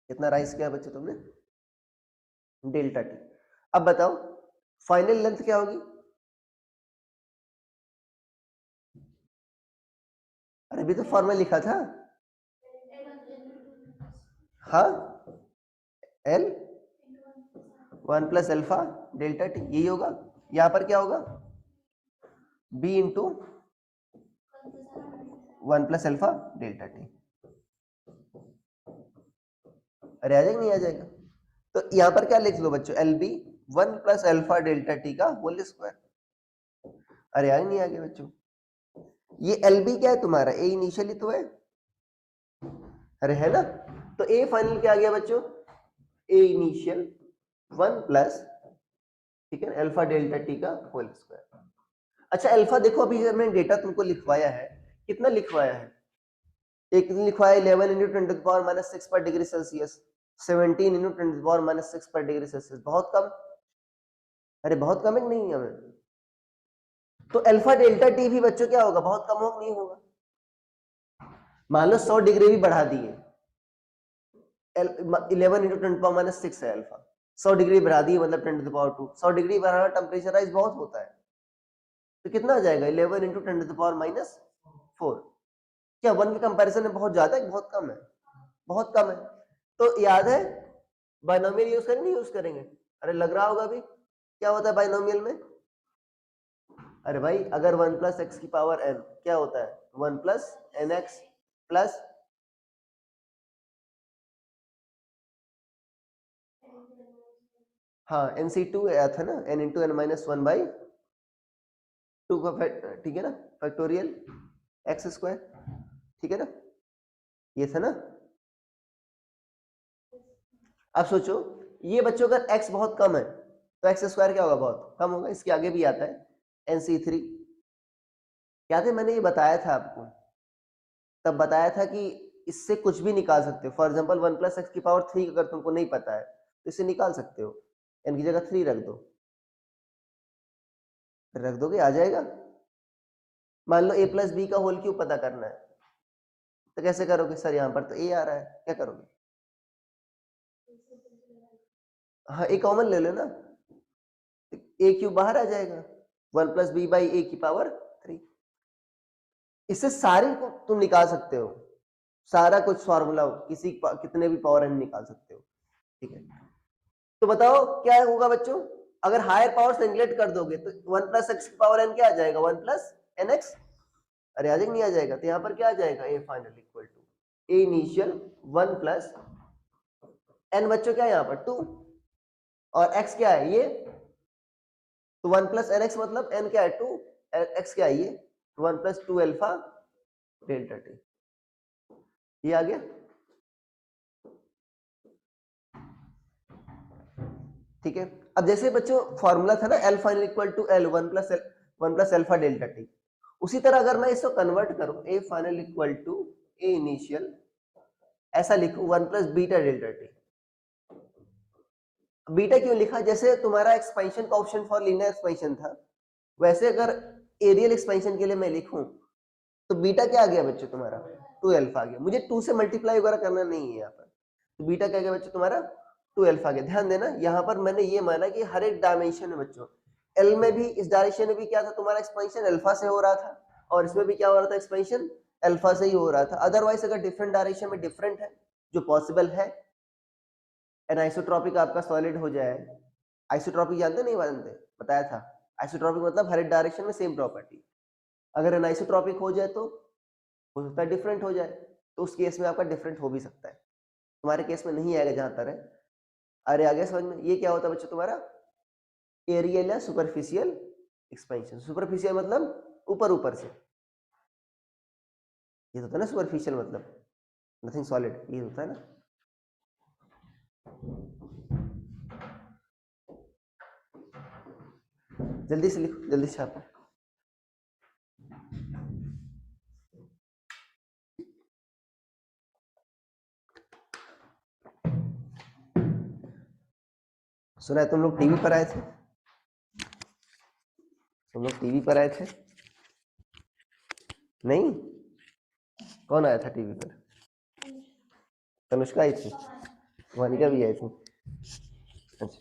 कितना राइज किया बच्चे तुमने, डेल्टा टी। अब बताओ फाइनल लेंथ क्या होगी, अरे अभी तो फॉर्मूला लिखा था, हाँ L 1 plus alpha delta T, यही होगा। यहां पर क्या होगा, B into 1 plus alpha delta T. अरे आ जाएगा नहीं आ जाएगा, तो यहां पर क्या लिख लो बच्चों, L B 1 plus alpha delta T का होल स्क्वायर। अरे आ नहीं आ गया बच्चों, ये एल बी क्या है तुम्हारा, ए इनिशियली तो है, अरे है ना। तो ए फाइनल क्या आ गया बच्चों, ए इनिशियल 1 प्लस, ठीक है, अल्फा डेल्टा टी का होल स्क्वायर। अच्छा अल्फा देखो, अभी मैंने डेटा तुमको लिखवाया है, कितना लिखवाया है, एक लिखवाया 11 into 10 to the power minus 6 पर degree Celsius, 17 into 10 to the power minus 6 पर डिग्री सेल्सियस, बहुत कम, अरे बहुत कम है कि नहीं है हमें। तो अल्फा डेल्टा टी भी बच्चों क्या होगा, बहुत कम होगा नहीं होगा। मान लो 100 डिग्री भी बढ़ा दिए, 11 into 10 to the power minus 6 है अल्फा, 100 डिग्री बढ़ा दिए मतलब 10 टू द पावर 2, 100 डिग्री बढ़ाना टेम्परेचर राइज बहुत होता है, तो कितना आ जाएगा 11 into 10 to the power minus 4। क्या 1 के कंपैरिजन में बहुत ज्यादा है, बहुत कम है, बहुत कम है। तो याद है बाइनोमियल यूज करेंगे, यूज करेंगे, अरे लग रहा होगा अभी क्या होता है बाइनोमियल में, अरे भाई अगर 1 प्लस एक्स की पावर एन क्या होता है, 1 प्लस एन एक्स प्लस, हाँ NC2 आया था ना, n into N minus 1 by 2 का, ठीक है ना, फैक्टोरियल एक्स स्क्वायर, ठीक है ना, ये था ना। अब सोचो ये बच्चों का x बहुत कम है तो एक्स स्क्वायर क्या होगा, बहुत कम होगा। इसके आगे भी आता है NC3, याद है मैंने ये बताया था आपको, तब बताया था कि इससे कुछ भी निकाल सकते हो। फॉर एग्जाम्पल 1 प्लस एक्स की पावर 3 अगर तुमको नहीं पता है तो इसे निकाल सकते हो, n की जगह 3 रख दो, रख दोगे आ जाएगा। मान लो a प्लस बी का होल क्यूब पता करना है, तो कैसे करोगे, सर यहाँ पर तो a आ रहा है, क्या करोगे, हाँ a कॉमन ले लो ना, a क्यूब बाहर आ जाएगा, 1 प्लस बी बाई ए की पावर 3। इससे सारे को तुम निकाल सकते हो, सारा कुछ फार्मूला कितने भी पावर n निकाल सकते हो, ठीक है। तो बताओ क्या होगा बच्चों, अगर हायर पावर से नेगलेक्ट कर दोगे तो 1 प्लस एक्स की पावर n क्या आ जाएगा, 1 प्लस एन एक्स, अरे आ जाएगा नहीं आ जाएगा, तो यहाँ पर क्या आ जाएगा, A final equal to A initial 1 plus N, बच्चों क्या है यहाँ पर 2, और x क्या है ये, तो 1 प्लस एन एक्स मतलब n क्या है 2, x क्या है ये 1 प्लस 2 अल्फा डेल्टा टी, ये आ गया। ठीक है, अब जैसे बच्चों फॉर्मूला था ना L final equal to L 1 plus alpha delta T, उसी तरह अगर मैं इसको कन्वर्ट करूं A final equal to A initial, ऐसा लिखूं 1 plus beta delta T. Beta क्यों लिखा, जैसे तुम्हारा एक्सपेंशन का ऑप्शन फॉर लीनियर एक्सपेंशन था, वैसे अगर एरियल एक्सपेंशन के लिए मैं लिखूं तो बीटा क्या आ गया बच्चों तुम्हारा 2 अल्फा आ गया, मुझे 2 से मल्टीप्लाई वगैरह करना नहीं है यहाँ पर, तो बीटा क्या आ गया बच्चों तुम्हारा 2 अल्फा आ गया। ध्यान देना यहाँ पर मैंने ये माना कि हर एक डायमेंशन में बच्चों, एल में भी इस डायरेक्शन में भी क्या था तुम्हारा एक्सपेंशन अल्फा से हो रहा था, और इसमें भी क्या हो रहा था एक्सपेंशन अल्फा से ही हो रहा था। अदरवाइज अगर डिफरेंट डायरेक्शन में डिफरेंट है, जो पॉसिबल है, एनाइसोट्रॉपिक आपका सॉलिड हो जाए, आइसोट्रॉपिक जानते नहीं जानते, बताया था, आइसोट्रॉपिक मतलब हर एक डायरेक्शन में सेम प्रॉपर्टी, अगर एनाइसोट्रॉपिक हो जाए तो हो सकता है डिफरेंट हो जाए, तो उस केस में आपका डिफरेंट हो भी सकता है, तुम्हारे केस में नहीं आएगा जहां तक है। अरे आगे समझ में, ये क्या होता है बच्चों तुम्हारा एरियल या सुपरफिशियल एक्सपेंशन। सुपरफिशियल मतलब ऊपर ऊपर से, ये होता है ना सुपरफिशियल मतलब नथिंग सॉलिड, ये होता है ना। जल्दी से लिखो, जल्दी से छापो। सुना है तुम लोग टीवी पर आए थे, तुम लोग टीवी पर आए थे, नहीं, कौन आया था टीवी पर? तनुष्का आई थी, वानिका भी आई थी। अच्छा,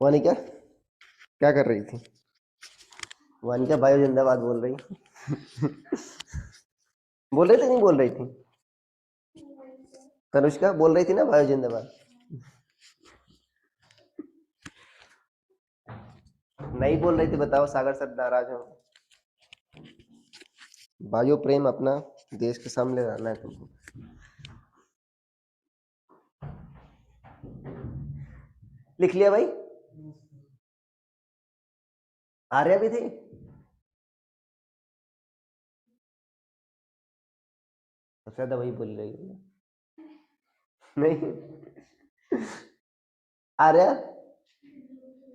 वानिका क्या कर रही थी? वानिका बायो जिंदाबाद बोल रही बोल रही थी, नहीं बोल रही थी? तनुष्का बोल रही थी ना बायो जिंदाबाद? नहीं बोल रही थी, बताओ, सागर सर नाराज हो? बायो प्रेम अपना देश के सामने रहना है तुमको। लिख लिया भाई? आर्या भी थी? सबसे ज्यादा वही बोल रही है। नहीं, आर्या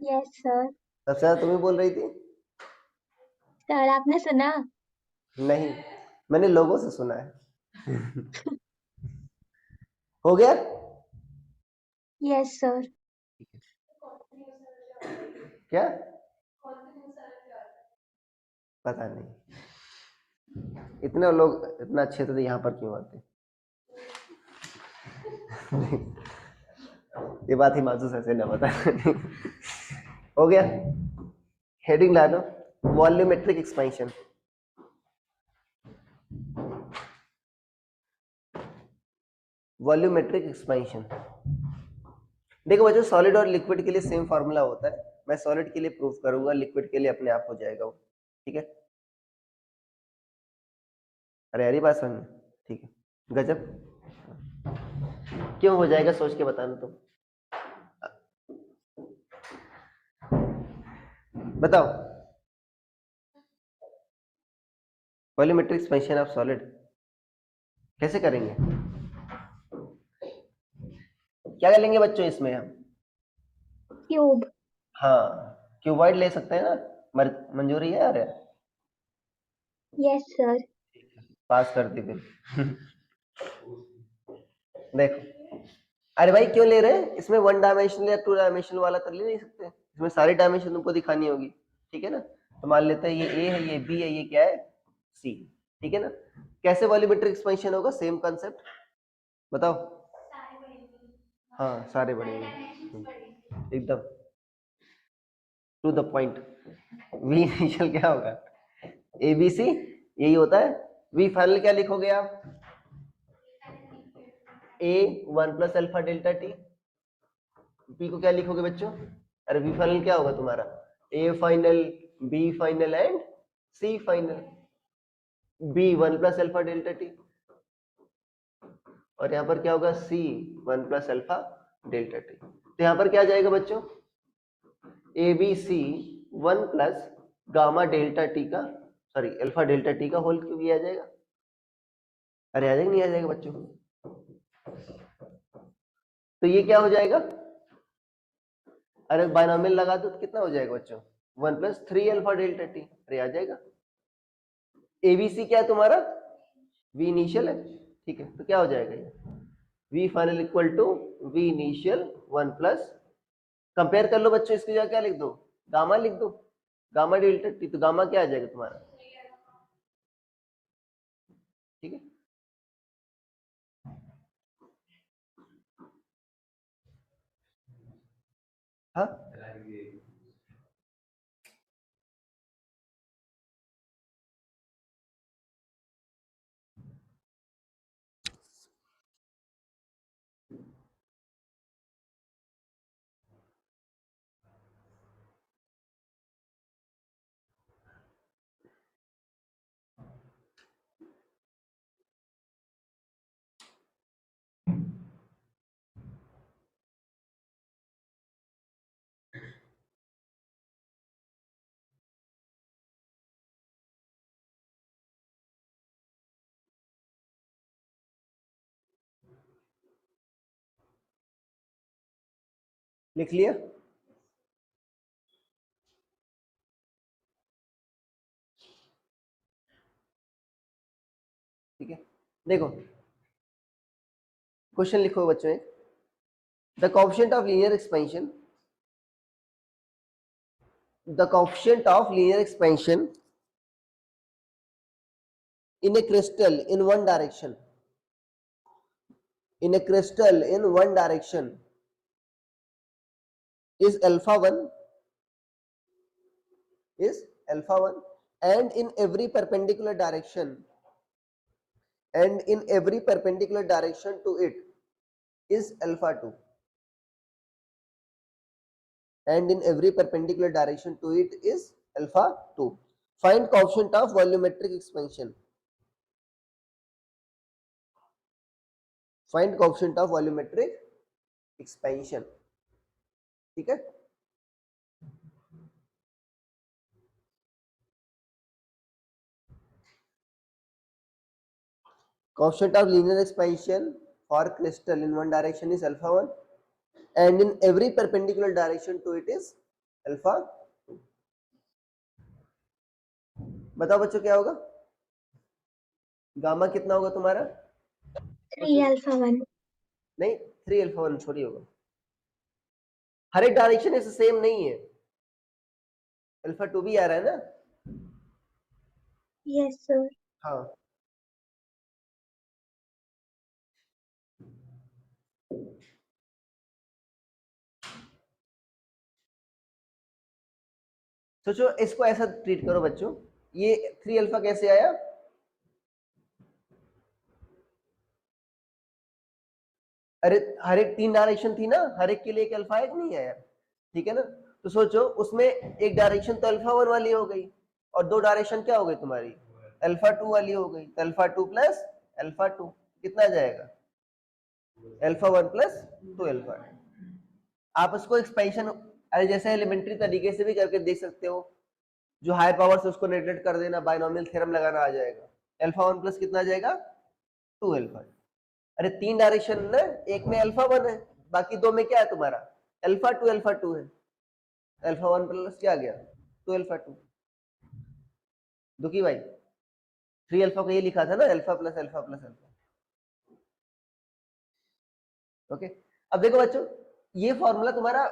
Yes, sir. सबसे ज्यादा तुम्ही बोल रही थी? सर आपने सुना? नहीं, मैंने लोगों से सुना है। हो गया? Yes, sir. क्या? पता नहीं, इतने लोग इतना अच्छे थे यहाँ पर क्यों आते? ये बात हिमांशु सर से न बता। हो गया? हेडिंग ला दो, वॉल्यूमेट्रिक एक्सपेंशन। वॉल्यूमेट्रिक एक्सपेंशन, देखो बच्चों, सॉलिड और लिक्विड के लिए सेम फॉर्मूला होता है। मैं सॉलिड के लिए प्रूफ करूंगा, लिक्विड के लिए अपने आप हो जाएगा वो। ठीक है? अरे यार, ये बात समझ, ठीक है, गजब। क्यों हो जाएगा सोच के बताना तुम, बताओ। वॉल्यूमेट्रिक एक्सपेंशन ऑफ सॉलिड कैसे करेंगे? क्या कर लेंगे बच्चों इसमें हम? Cube. हाँ, क्यूबॉइड ले सकते हैं ना? मंजूरी है यार? Yes, sir. पास कर दी फिर। देखो, अरे भाई क्यों ले रहे हैं? इसमें 1 डायमेंशनल या 2 डायमेंशनल वाला कर ले नहीं सकते? इसमें सारी डायमेंशन तुमको दिखानी होगी। ठीक है ना? तो मान लेते हैं ये ए है, ये बी है, ये क्या है? सी। ठीक है ना? कैसे वॉल्यूमेट्रिक एक्सपेंशन होगा? सेम कंसेप्ट, बताओ। हाँ, सारे बढ़ेंगे एकदम to the point. V initial क्या होगा? ए बी सी, यही होता है। वी फाइनल क्या लिखोगे आप? ए 1 plus alpha delta T. P को क्या लिखोगे बच्चों? अरे वी फाइनल क्या होगा तुम्हारा? A final, B final and C final. B 1 plus alpha delta T, और यहाँ पर क्या होगा? C 1 plus alpha delta T. तो यहाँ पर क्या आ जाएगा बच्चों? A B C 1 plus gamma delta T का, सॉरी अल्फा डेल्टा टी का होल क्यूब, आ जाएगा। अरे आ जाएगा, नहीं आ जाएगा बच्चों? तो ये क्या हो जाएगा? अरे बायनॉमियल लगा दो तो कितना हो जाएगा बच्चों? 1 प्लस 3 अल्फा डेल्टा टी। अरे आ जाएगा। एबीसी क्या है तुम्हारा? वी इनिशियल है। ठीक है, तो क्या हो जाएगा ये? V final equal to V initial 1 plus, compare कर लो बच्चों, इसकी जगह क्या लिख दो? गामा लिख दो, गामा डेल्टा टी। तो गामा क्या आ जाएगा तुम्हारा? ठीक है, हाँ लिख लिया? ठीक है, देखो क्वेश्चन लिखो बच्चों एक, the coefficient of linear expansion, the coefficient of linear expansion in a crystal in one direction, in a crystal in one direction is alpha 1, is alpha 1, and in every perpendicular direction, and in every perpendicular direction to it is alpha 2, and in every perpendicular direction to it is alpha 2. Find coefficient of volumetric expansion. Find coefficient of volumetric expansion. ठीक है? Coefficient of linear expansion for crystal in one direction is alpha 1, and in every perpendicular direction to it is alpha 2. बताओ बच्चों क्या होगा? Gamma कितना होगा तुम्हारा? 3 alpha 1. नहीं, 3 alpha 1 छोड़ी होगा. हर एक डायरेक्शन ऐसे सेम नहीं है. अल्फा 2 भी आ रहा है ना? Yes, sir. हाँ. सोचो इसको ऐसा ट्रीट करो बच्चों, ये 3 अल्फा कैसे आया? अरे हर एक 3 डायरेक्शन थी ना, हर एक के लिए एक अल्फा एक नहीं आया, ठीक है ना? तो सोचो उसमें एक डायरेक्शन तो अल्फा 1 वाली हो गई और 2 डायरेक्शन क्या हो गई तुम्हारी? अल्फा 2 वाली हो गई. तो अल्फा 2 प्लस अल्फा 2 कितना जाएगा? Alpha 1 plus 2 alpha. आप उसको एक्सपेंशन अरे जैसे एलिमेंट्री तरीके से भी करके देख सकते हो. जो हाई पावर से उसको नेगलेक्ट कर देना, बाइनोमियल थ्योरम लगाना आ जाएगा. अल्फा 1 प्लस कितना जाएगा? 2 अल्फा. अरे 3 डायरेक्शन ना, एक में अल्फा 1 है, बाकी 2 में क्या है तुम्हारा? अल्फा 2 है. अल्फा 1 प्लस क्या आ गया? 2 अल्फा 2. दुखी भाई 3 अल्फा को ये लिखा था ना, alpha plus alpha plus alpha. Okay. अब देखो बच्चों, ये फॉर्मूला तुम्हारा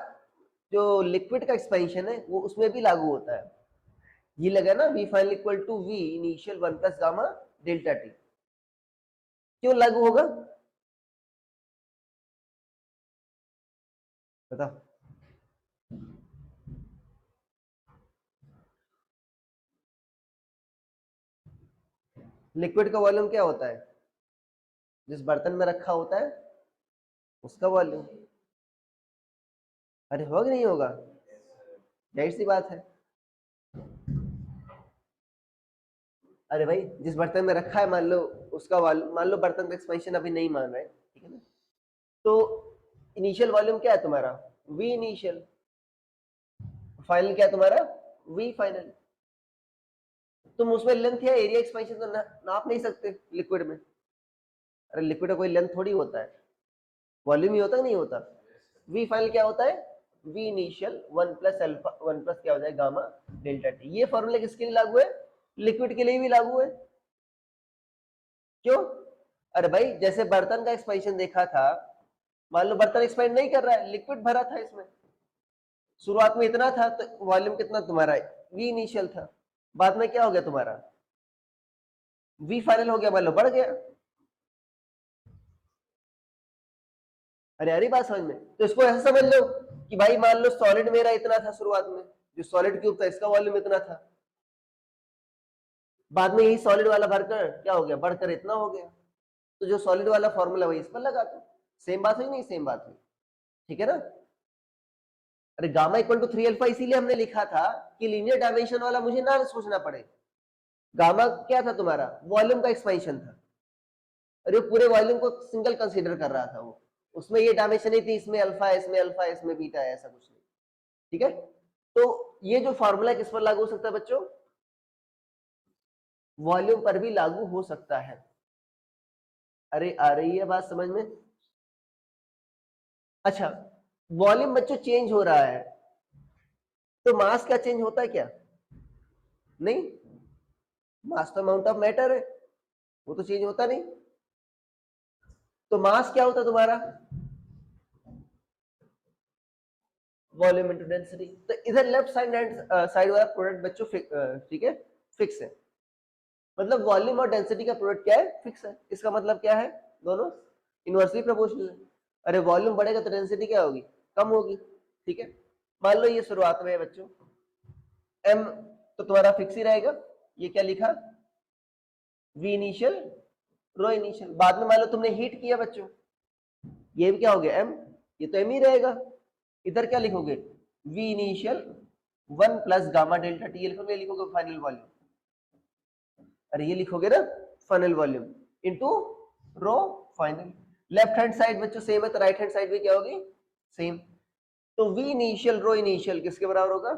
जो लिक्विड का एक्सपेंशन है वो उसमें भी लागू होता है. ये लगा ना, v final equal to v initial 1 plus gamma delta T. क्यों लागू होगा बताओ? लिक्विड का वॉल्यूम क्या होता है? जिस बर्तन में रखा होता है उसका वॉल्यूम. अरे होगा कि नहीं होगा? जाहिर सी बात है. अरे भाई जिस बर्तन में रखा है मान लो उसका वॉल्यूम, मान लो बर्तन का एक्सपेंशन अभी नहीं मान रहे, ठीक है ना? तो इनिशियल वॉल्यूम क्या है तुम्हारा? v initial. फाइनल क्या है तुम्हारा? v final. तुम उसमें लेंथ या एरिया एक्सपेंशन तो नाप नहीं सकते लिक्विड में. अरे लिक्विड का कोई लेंथ थोड़ी होता है, वॉल्यूम ही होता है नहीं होता. v फाइनल क्या होता है? v initial 1 plus alpha 1 plus क्या हो जाए गामा डेल्टा टी. ये फॉर्मूला किसके लिए लागू है? लिक्विड के लिए भी लागू है. क्यों? अरे भाई जैसे बर्तन का एक्सपेंशन देखा था, मान लो बर्तन एक्सपेंड नहीं कर रहा है, लिक्विड भरा था इसमें, शुरुआत में इतना था तो वॉल्यूम कितना तुम्हारा? v इनिशियल था. बाद में क्या हो गया तुम्हारा? v फाइनल हो गया, मान लो बढ़ गया. अरे बात समझ में? तो इसको ऐसा समझ लो कि भाई मान लो सॉलिड मेरा इतना था शुरुआत में, जो सॉलिड क्यूब था इसका वॉल्यूम इतना था, बाद में यही सॉलिड वाला भरकर क्या हो गया? बढ़कर इतना हो गया. तो जो सॉलिड वाला फॉर्मूला वही इस पर लगा दो. सेम बात हुई नहीं? सेम बात हुई, ठीक है ना? अरे गामा इक्वल टू 3 अल्फा इसीलिए हमने लिखा था कि लीनियर डायमेंशन वाला मुझे ना सोचना पड़े. गामा क्या था तुम्हारा? वॉल्यूम का एक्सपेंशन था. अरे पूरे वॉल्यूम को सिंगल कंसीडर कर रहा था वो, उसमें ये डायमेंशन नहीं थी, इसमें अल्फा है, इसमें अल्फा है, इसमें बीटा है, ऐसा कुछ नहीं. ठीक है? तो ये जो फॉर्मूला किस पर लागू हो सकता है बच्चों? वॉल्यूम पर भी लागू हो सकता है. अरे आ रही है बात समझ में? अच्छा, वॉल्यूम बच्चों चेंज हो रहा है तो मास का चेंज होता है क्या? नहीं. मास तो अमाउंट ऑफ मैटर है, वो तो चेंज होता नहीं. तो मास क्या होता है तुम्हारा? Volume into density. तो इधर लेफ्ट साइड वाला प्रोडक्ट बच्चों ठीक है फिक्स है. मतलब वॉल्यूम और डेंसिटी का प्रोडक्ट क्या है, फिक्स है। इसका मतलब क्या है, दोनों इनवर्सली प्रोपोर्शनल है। अरे वॉल्यूम बढ़ेगा तो डेंसिटी क्या होगी, कम होगी। ठीक है, मान लो ये शुरुआत में है बच्चों, m तो तुम्हारा फिक्स ही रहेगा, ये क्या लिखा, v इनिशियल रो इनिशियल। बाद में मान लो तुमने हीट किया बच्चों, ये भी क्या हो गया m, ये तो m ही रहेगा। इधर क्या लिखोगे, v initial 1 plus gamma delta T, ये लिखोगे, लिखोगे फाइनल वॉल्यूम। अरे ये लिखोगे ना फाइनल वॉल्यूम इनटू रो फाइनल। लेफ्ट हैंड साइड बच्चों सेम है तो राइट हैंड साइड भी क्या होगी, सेम। तो v इनिशियल रो इनिशियल किसके बराबर होगा,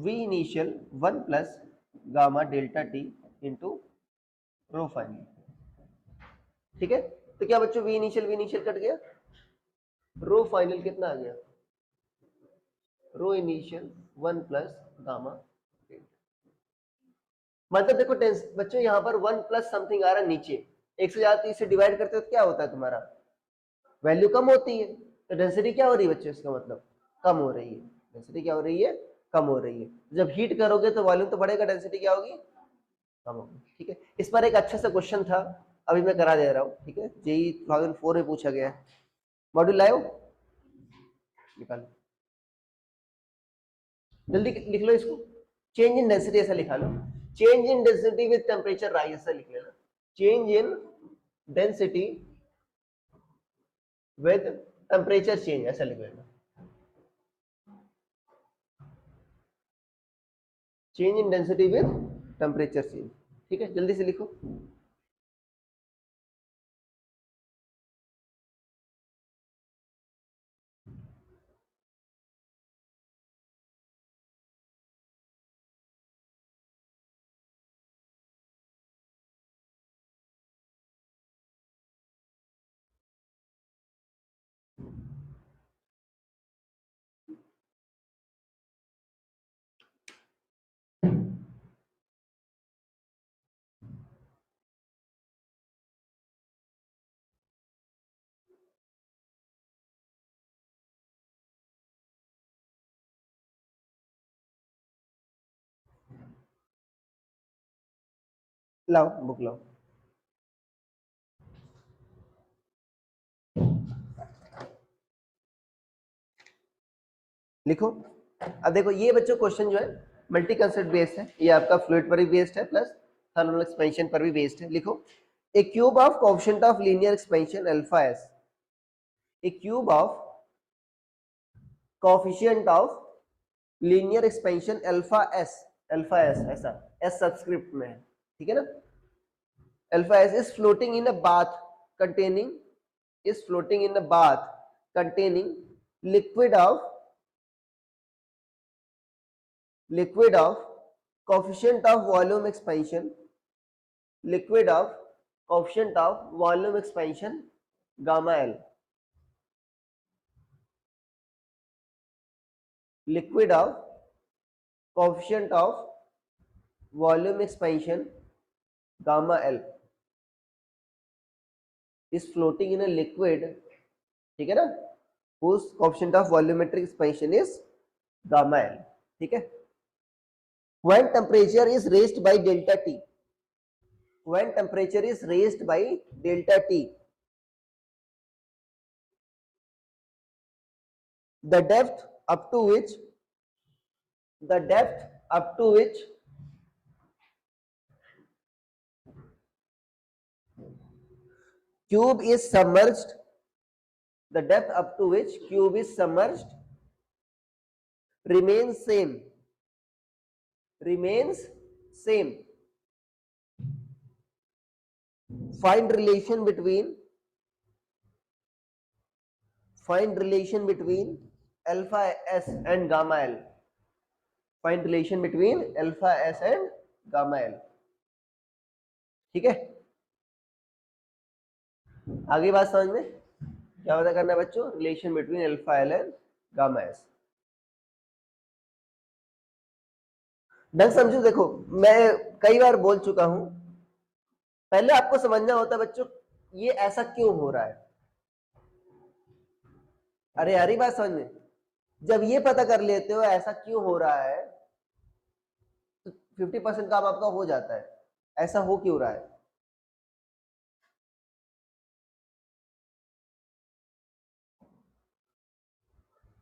v initial 1 plus gamma delta T into rho final. ठीक है, तो क्या बच्चों v इनिशियल कट गया, रो फाइनल कितना आ गया, रो इनिशियल 1 प्लस गामा डेल्टा। मतलब देखो टेंस बच्चों यहाँ पर 1 प्लस समथिंग आ रहा है नीचे, एक से ज्यादा 30 से डिवाइड करते हो तो क्या होता है तुम्हारा, वैल्यू कम होती है। तो डेंसिटी क्या हो रही है बच्चों, इसका मतलब कम हो रही है। डेंसिटी क्या हो रही है, कम हो रही है। जब हीट करोगे तो वॉल्यूम तो बढ़ेगा, डेंसिटी क्या होगी, कम होगी। ठीक है, इस पर एक अच्छा सा क्वेश्चन था, अभी मैं करा दे रहा हूँ। ठीक है, जेई 2004 में पूछा गया है। मॉड्यूल लाओ, निकालो, जल्दी लिख लो इसको। चेंज इन डेंसिटी ऐसा लिखा लो, change in density with temperature rise ऐसा लिख लेना, change in density with temperature change ऐसा लिख लेना, change in density with temperature change. ठीक है, जल्दी से लिखो। लाओ बुक लाओ, लिखो। अब देखो ये बच्चों क्वेश्चन जो है मल्टी कंसेप्ट बेस्ड है, ये आपका फ्लूइड पर भी बेस्ड है प्लस थर्मल एक्सपेंशन पर भी बेस्ड है। लिखो, a cube of coefficient of linear expansion alpha S, a cube of coefficient of linear expansion alpha S ऐसा एस सबस्क्रिप्ट में है, ठीक है ना। Alpha S is floating in a bath containing is floating in a bath containing liquid of coefficient of volume expansion, liquid of coefficient of volume expansion gamma L, liquid of coefficient of volume expansion gamma L is floating in a liquid, ठीक है ना, whose coefficient of volumetric expansion is gamma L, ठीक है। When temperature is raised by delta T, when temperature is raised by delta T, the depth up to which cube is submerged, the depth up to which cube is submerged remains same, find relation between alpha s and gamma L, find relation between alpha s and gamma L, ठीक है। आगे बात समझ में क्या पता करना है बच्चों, relation between alpha L and gamma S. ढंग समझो, देखो मैं कई बार बोल चुका हूं, पहले आपको समझना होता है बच्चों ये ऐसा क्यों हो रहा है, अरे यार, बात समझ में, जब ये पता कर लेते हो ऐसा क्यों हो रहा है तो 50% काम आपका हो जाता है। ऐसा हो क्यों रहा है?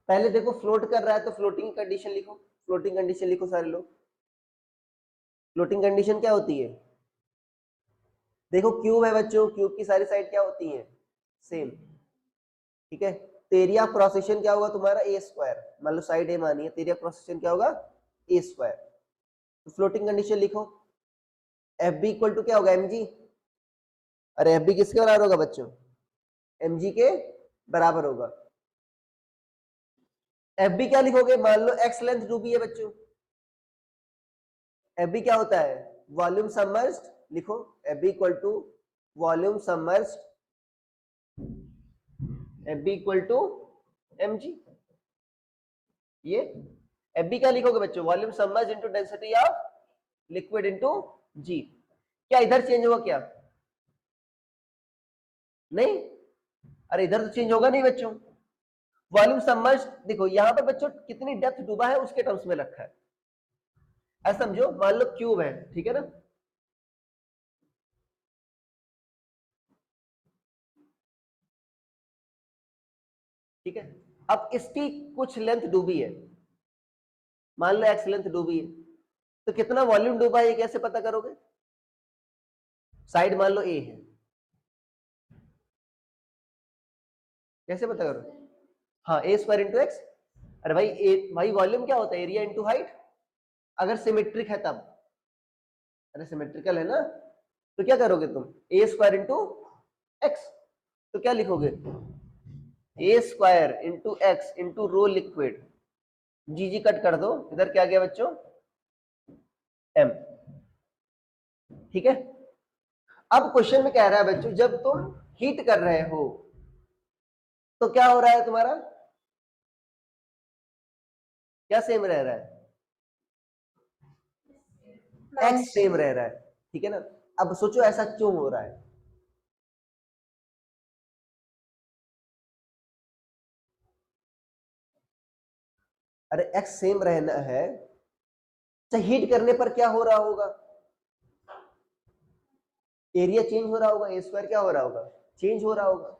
पहले देखो फ्लोट कर रहा है तो फ्लोटिंग कंडीशन लिखो, फ्लोटिंग कंडीशन लिखो सारे लोग। फ्लोटिंग कंडीशन क्या होती है? देखो क्यूब है बच्चों, क्यूब की सारी साइड क्या होती है? सेम। ठीक है, तो एरिया ऑफ क्रॉस सेक्शन क्या होगा तुम्हारा? ए स्क्वायर। मान लो साइड ए मानी है, तो एरिया ऑफ क्रॉस सेक्शन क्या होगा? A square. तो फ्लोटिंग कंडीशन लिखो, एफ बी इक्वल टू क्या होगा? M G. अरे एफ बी किसके बराबर होगा बच्चों? एम जी के बराबर होगा। एफ बी क्या लिखोगे? मान लो एक्स लेंथ डूबी है बच्चों, एफ बी क्या होता है? Volume submerged. लिखो F B equal to volume submerged, F B equal to M G. ये एफ बी क्या लिखोगे बच्चों? Volume submerged into density of liquid into G. क्या इधर चेंज होगा क्या? नहीं, अरे इधर तो चेंज होगा नहीं बच्चों। वॉल्यूम सबमर्ज्ड, देखो यहां पर बच्चों कितनी डेप्थ डूबा है उसके टर्म्स में रखा है। ऐसा समझो, मान लो क्यूब है, ठीक है ना, ठीक है। अब इसकी कुछ लेंथ डूबी है, मान लो एक्स लेंथ डूबी है, तो कितना वॉल्यूम डूबा है ये कैसे पता करोगे? साइड मान लो ए है, कैसे पता करो? हाँ, ए स्क्वायर इंटू एक्स। अरे भाई भाई वॉल्यूम क्या होता है? एरिया इंटू हाइट, अगर सिमेट्रिक है तब। अरे सिमेट्रिकल है ना, तो क्या करोगे तुम? A square into X. तो क्या लिखोगे? A square into X into rho liquid, G G cut कर दो, इधर क्या गया बच्चों? एम। ठीक है। अब क्वेश्चन में कह रहा है बच्चों, जब तुम हीट कर रहे हो तो क्या हो रहा है तुम्हारा? क्या सेम रह रहा है? एक्स सेम रह रहा है, ठीक है ना। अब सोचो ऐसा क्यों हो रहा है? अरे एक्स सेम रहना है, तो हीट करने पर क्या हो रहा होगा? एरिया चेंज हो रहा होगा, ए स्क्वायर क्या हो रहा होगा? चेंज हो रहा होगा।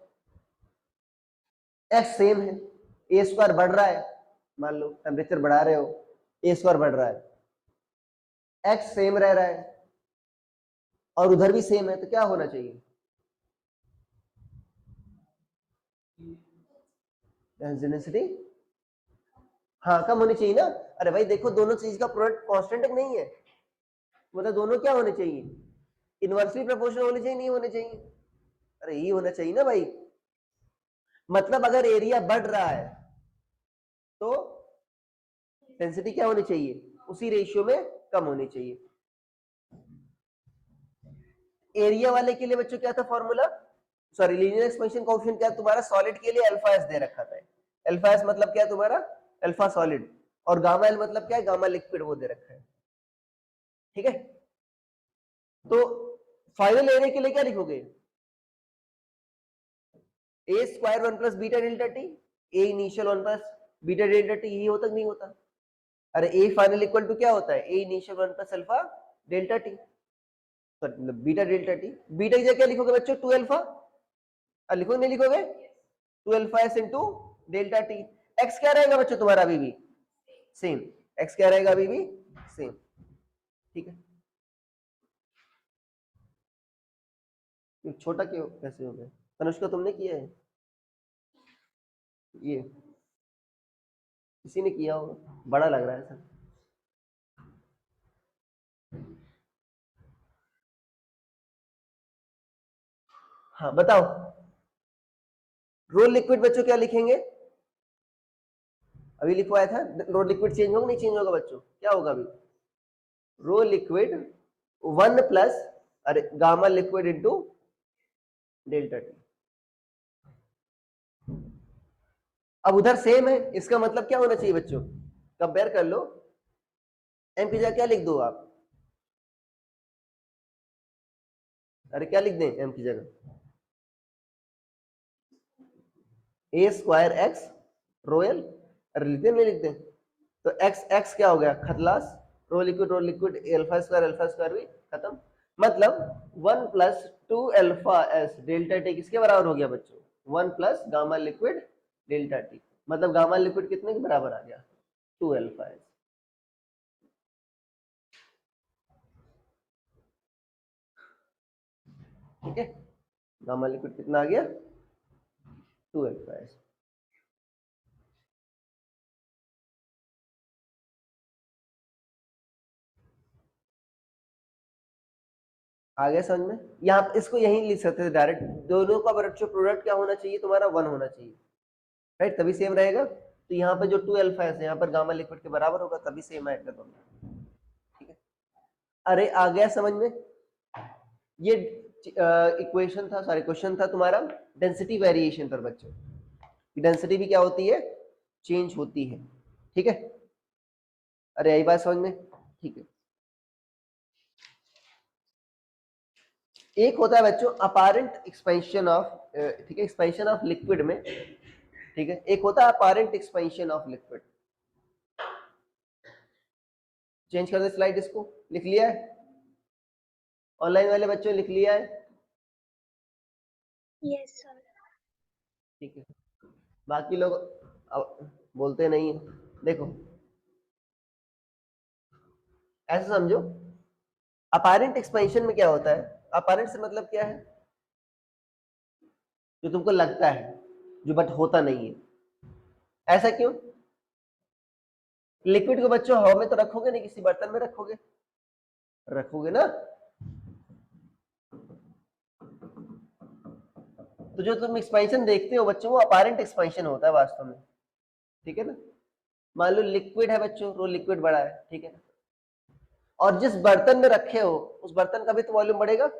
एक्स सेम है, ए स्क्वायर बढ़ रहा है, मान लो टेम्परेचर बढ़ा रहे हो, ए स्क्वायर बढ़ रहा है, एक्स सेम रह रहा है और उधर भी सेम है, तो क्या होना चाहिए? डेंसिटी हाँ कम होनी चाहिए ना। अरे भाई देखो, दोनों चीज का प्रोडक्ट कांस्टेंट नहीं है, मतलब दोनों क्या होने चाहिए? इनवर्सली प्रोपोर्शनल होने चाहिए, नहीं होने चाहिए? अरे ये होना चाहिए ना भाई। मतलब अगर एरिया बढ़ रहा है तो डेंसिटी क्या होनी चाहिए? उसी रेशियो में कम होनी चाहिए। एरिया वाले के लिए बच्चों क्या था formula? Sorry, linear expansion coefficient क्या तुम्हारा? सॉलिड के लिए अल्फा एस दे रखा था। अल्फा एस मतलब क्या है तुम्हारा? Alpha solid. और गामा एल मतलब क्या है? गामा लिक्विड, वो दे रखा है। ठीक है, तो फाइनल एरिया के लिए क्या लिखोगे? A square 1 plus beta delta T, A initial 1 plus beta delta T, यही होता नहीं होता? अरे ए फाइनल इक्वल टू क्या होता है? A initial 1 plus alpha delta T, मतलब बीटा डेल्टा टी। बीटा की जगह क्या लिखोगे बच्चों? 2 अल्फा। लिखोगे नहीं लिखोगे? 2 alpha S into delta T. X क्या रहेगा बच्चों तुम्हारा? अभी भी सेम। एक्स क्या रहेगा? अभी भी सेम। ठीक है, छोटा क्यों कैसे हो गया? तनुष्का तुमने किया है ये? किसी ने किया होगा, बड़ा लग रहा है सर। हाँ बताओ, रोल लिक्विड बच्चों क्या लिखेंगे? अभी लिखवाया था, रोल लिक्विड चेंज होगा नहीं चेंज होगा बच्चों? क्या होगा अभी? रो लिक्विड 1 प्लस, अरे gamma liquid into delta T. अब उधर सेम है, इसका मतलब क्या होना चाहिए बच्चों? कंपेयर कर लो। एम की जगह क्या लिख दो आप? अरे क्या लिख दें एम की जगह? ए स्क्वायर एक्स रोयल, अरे लिखते नहीं लिखते, तो एक्स एक्स क्या हो गया, खतलास, रो लिक्विड, अल्फा स्क्वायर भी खत्म। मतलब 1 plus 2 alpha S delta T किसके बराबर हो गया बच्चों, 1 plus gamma liquid delta T. मतलब गामा लिक्विड कितने के बराबर आ गया, 2 अल्फा एस। ठीक है, गामा लिक्विड कितना आ गया, 2 अल्फा एस। आ गया समझ में। यहाँ इसको यहीं लिख सकते थे डायरेक्ट, दोनों का प्रोडक्ट क्या होना चाहिए तुम्हारा, 1 होना चाहिए, राइट, तभी सेम रहेगा। तो यहाँ पे जो 2 अल्फा एस है यहाँ पर गामा लिक्विड के बराबर होगा, तभी सेम आएगा दोनों। ठीक है, अरे आ गया समझ में। ये इक्वेशन था, सॉरी क्वेश्चन था तुम्हारा डेंसिटी वेरिएशन पर बच्चों। डेंसिटी भी क्या होती है, चेंज होती है। ठीक है, अरे यही बात समझ में। ठीक है, एक होता है बच्चों अपारेंट एक्सपेंशन ऑफ, ठीक है, एक्सपेंशन ऑफ लिक्विड में। ठीक है, एक होता है apparent expansion of liquid. Change कर दे स्लाइड, इसको लिख लिया है, ऑनलाइन वाले बच्चों लिख लिया है। Yes, sir. ठीक है, बाकी लोग बोलते नहीं है। देखो ऐसे समझो, अपारेंट एक्सपेंशन में क्या होता है, अपारेंट से मतलब क्या है, जो तुमको लगता है, जो बट होता नहीं है। ऐसा क्यों, लिक्विड को बच्चों हवा में तो रखोगे नहीं, किसी बर्तन में रखोगे, रखोगे ना। तो जो तुम एक्सपेंशन देखते हो बच्चों, वो अपारेंट एक्सपेंशन होता है वास्तव में। ठीक है ना, मान लो लिक्विड है बच्चों, रो लिक्विड बड़ा है, ठीक है ना, और जिस बर्तन में रखे हो उस बर्तन का भी तो वॉल्यूम बढ़ेगा,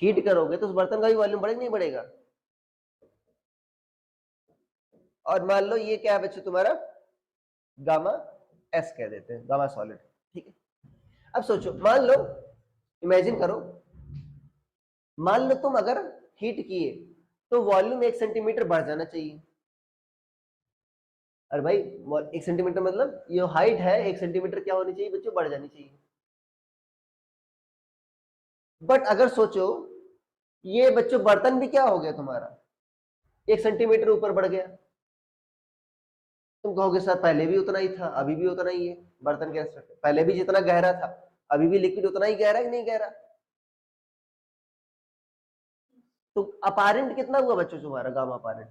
हीट करोगे तो उस बर्तन का भी वॉल्यूम बढ़ेगा नहीं बढ़ेगा। और मान लो ये क्या है बच्चों तुम्हारा, गामा एस कह देते हैं, गामा सॉलिड। ठीक है, अब सोचो, मान लो, इमेजिन करो, मान लो तुम अगर हीट किए तो वॉल्यूम 1 सेंटीमीटर बढ़ जाना चाहिए। अरे भाई 1 सेंटीमीटर मतलब ये हाइट है, 1 सेंटीमीटर क्या होनी चाहिए बच्चों, बढ़ जानी चाहिए। बट अगर सोचो ये बच्चों बर्तन भी क्या हो गया तुम्हारा, 1 सेंटीमीटर ऊपर बढ़ गया, तुम कहोगे सर पहले भी उतना ही था, अभी भी उतना ही है। बर्तन के रेस्पेक्ट पहले भी जितना गहरा था, अभी भी लिक्विड उतना ही गहरा है कि नहीं गहरा। तो अपारेंट कितना हुआ बच्चों तुम्हारा, गामा अपारेंट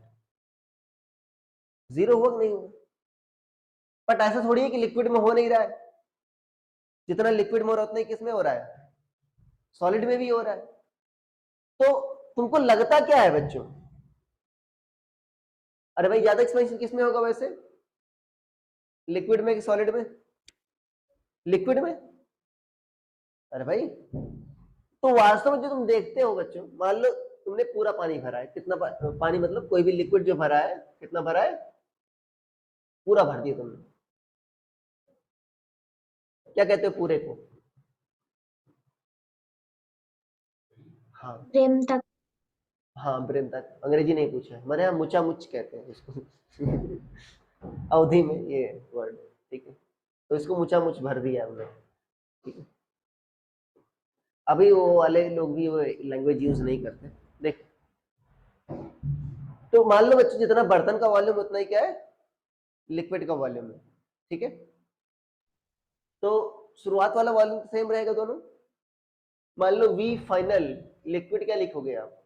0 हुआ कि नहीं हुआ। बट ऐसा थोड़ी है कि लिक्विड में हो नहीं रहा है, जितना लिक्विड में हो रहा है उतना ही किस में हो रहा है, सॉलिड में भी हो रहा है। तो तुमको लगता क्या है बच्चों, अरे भाई ज्यादा एक्सपेंशन किस में होगा वैसे, लिक्विड में कि सॉलिड में, लिक्विड में। अरे भाई तो वास्तव में जो तुम देखते हो बच्चों, मान लो तुमने पूरा पानी भरा है, कितना पानी मतलब कोई भी लिक्विड जो भरा है, कितना भरा है, पूरा भर दिया तुमने, क्या कहते हो पूरे को, हाँ Brim तक. हाँ ब्रिम तक, अंग्रेजी नहीं पूछा है, हमारे यहाँ मुचा मुच कहते हैं इसको अवधि में ये वर्ड। ठीक है, तो इसको मुचा मुच भर दिया हमने। ठीक है, अभी वो वाले लोग भी वो लैंग्वेज यूज नहीं करते। देख, तो मान लो बच्चों जितना बर्तन का वॉल्यूम उतना ही क्या है, लिक्विड का वॉल्यूम है। ठीक है, तो शुरुआत वाला वॉल्यूम सेम रहेगा दोनों। मान लो वी फाइनल लिक्विड क्या लिखोगे आप,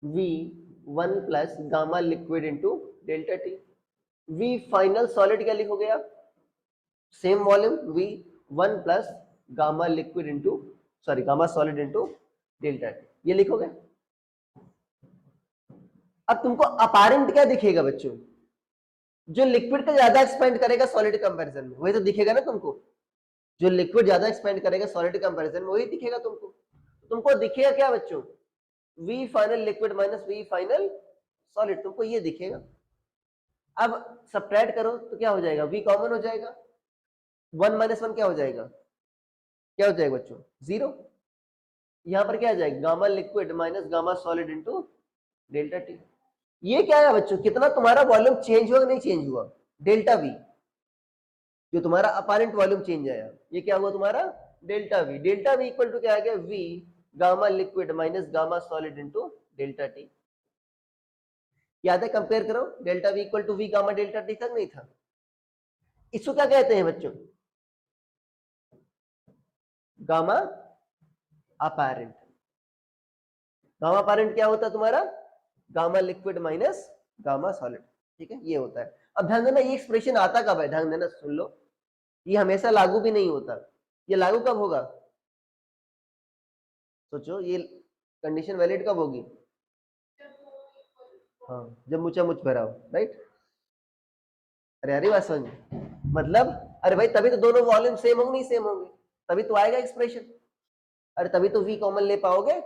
V 1 plus gamma liquid into delta T. V final solid क्या लिखोगे आप, same volume V 1 plus gamma liquid into, sorry gamma solid into delta T, ये लिखोगे। अब तुमको अपारेंट क्या दिखेगा बच्चों, जो लिक्विड का ज्यादा एक्सपेंड करेगा सॉलिड कंपैरिजन में, वही तो दिखेगा ना तुमको, जो लिक्विड ज्यादा एक्सपेंड करेगा सॉलिड कंपैरिजन में वही दिखेगा तुमको। तुमको दिखेगा क्या बच्चों, V final liquid minus V final solid, तुमको ये दिखेगा। अब सब्ट्रैक्ट करो तो क्या हो जाएगा, वी कॉमन हो जाएगा, 1 माइनस 1 क्या हो जाएगा, क्या हो जाएगा बच्चों, 0। यहाँ पर क्या आ जाएगा, gamma liquid minus gamma solid into delta T. ये क्या है बच्चों, कितना तुम्हारा वॉल्यूम चेंज हुआ नहीं चेंज हुआ, डेल्टा वी, जो तुम्हारा अपारेंट वॉल्यूम चेंज आया, ये क्या हुआ तुम्हारा delta V. Delta V equal to क्या आ गया, V gamma liquid minus gamma solid into delta T. याद है, कंपेयर करो, delta V equal to V gamma delta T तक नहीं था। इसको क्या कहते हैं बच्चों, गामा अपारेंट। गामा अपारेंट क्या होता है तुम्हारा, gamma liquid minus gamma solid, ठीक है, ये होता है। अब ध्यान देना, ये एक्सप्रेशन आता कब है, ध्यान देना, सुन लो, ये हमेशा लागू भी नहीं होता, ये लागू कब होगा, सोचो, ये कंडीशन वैलिड कब होगी, हाँ, जब मुचा मुच भरा हो, राइट। अरे बात समझ में? मतलब अरे भाई तभी तो दोनों वॉल्यूम सेम होंगे, नहीं सेम होंगे, तभी तो आएगा एक्सप्रेशन, अरे तभी तो वी कॉमन ले पाओगे।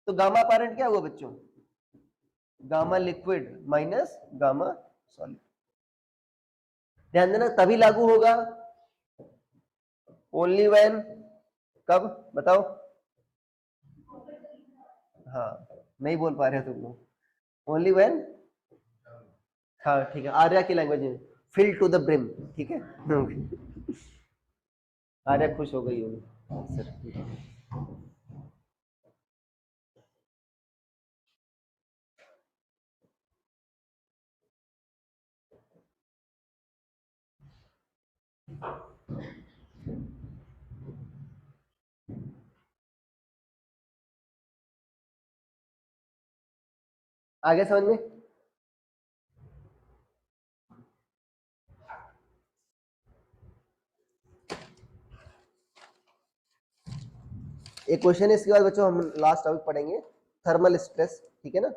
तो गामा अपारेंट क्या हुआ बच्चों, gamma liquid minus gamma solid. ध्यान देना, तभी लागू होगा, ओनली व्हेन, कब बताओ, हाँ नहीं बोल पा रहे हो तुम लोग, ओनली व्हेन, हाँ ठीक है, आर्या की लैंग्वेज में फिल टू द ब्रिम, ठीक है। आर्या खुश हो गई होगी सर, ठीक है। आगे समझ में, एक क्वेश्चन है, इसके बाद बच्चों हम लास्ट टॉपिक पढ़ेंगे, थर्मल स्ट्रेस, ठीक है ना,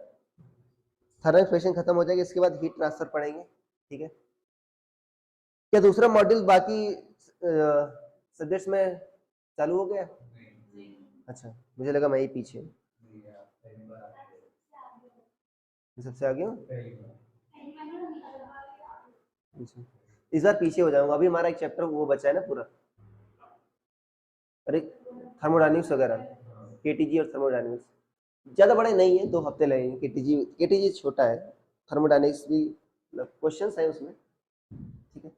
थर्मल एक्सप्रेशन खत्म हो जाएगी, इसके बाद हीट ट्रांसफर पढ़ेंगे, ठीक है। क्या दूसरा मॉड्यूल बाकी सब्जेक्ट्स में चालू हो गया, अच्छा मुझे लगा मैं ही पीछे हूँ। सबसे आगे हूँ, अच्छा। इस बार पीछे हो जाऊंगा, अभी हमारा एक चैप्टर वो बचा है ना पूरा, अरे थर्मोडायनेमिक्स वगैरह, केटीजी और थर्मोडायनेमिक्स, ज्यादा बड़े नहीं है, 2 हफ्ते लगेंगे। केटीजी छोटा है, थर्मोडायनेमिक्स भी क्वेश्चंस है उसमें, ठीक है,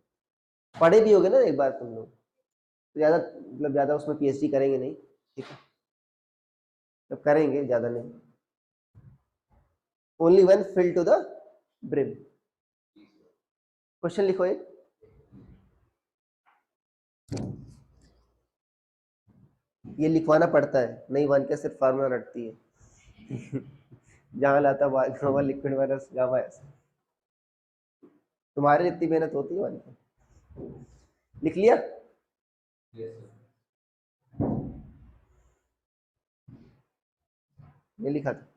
पढ़े भी होगे ना एक बार तुम लोग, तो ज्यादा मतलब ज्यादा उसमें पीएचडी करेंगे नहीं, ठीक है, जब करेंगे ज्यादा नहीं, only one fill to the brim. Question लिखो एक, ये लिखवाना पड़ता है, नहीं वन के सिर्फ फार्मूला रटती है। जहां लाता gamma liquid minus gamma S, तुम्हारे इतनी मेहनत होती है वन की, लिख लिया, ये लिखा था,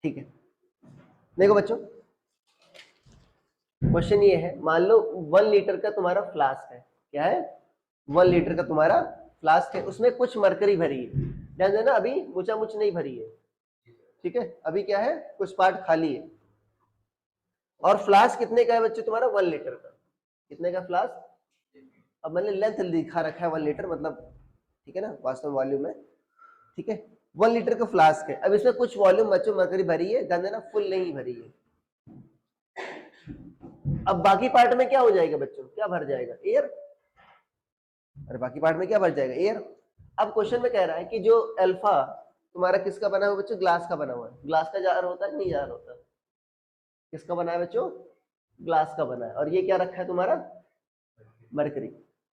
ठीक है। देखो बच्चों, क्वेश्चन ये है, मान लो 1 लीटर का तुम्हारा फ्लास्क है, क्या है, 1 लीटर का तुम्हारा फ्लास्क है, उसमें कुछ मरकरी भरी है, ध्यान देना, अभी मुचा मुच नहीं भरी है, ठीक है, अभी क्या है, कुछ पार्ट खाली है, और फ्लास्क कितने का है बच्चों तुम्हारा, 1 लीटर का, कितने का फ्लास्क, अब मैंने लेंथ लिखा रखा है 1 लीटर, मतलब ठीक है ना, वास्तव में वॉल्यूम है, ठीक है, 1 लीटर का फ्लास्क है, अब इसमें कुछ वॉल्यूम बच्चों मरकरी भरी है, ध्यान देना, फुल नहीं भरी है। अब बाकी पार्ट में क्या हो जाएगा बच्चों, क्या भर जाएगा, एयर, अरे बाकी पार्ट में क्या भर जाएगा, एयर। अब क्वेश्चन में कह रहा है कि जो अल्फा तुम्हारा किसका बना हुआ बच्चों, ग्लास का बना हुआ है, ग्लास का जार होता है नहीं जार होता, किसका बना है बच्चों, ग्लास का बना है, और ये क्या रखा है तुम्हारा, मरकरी।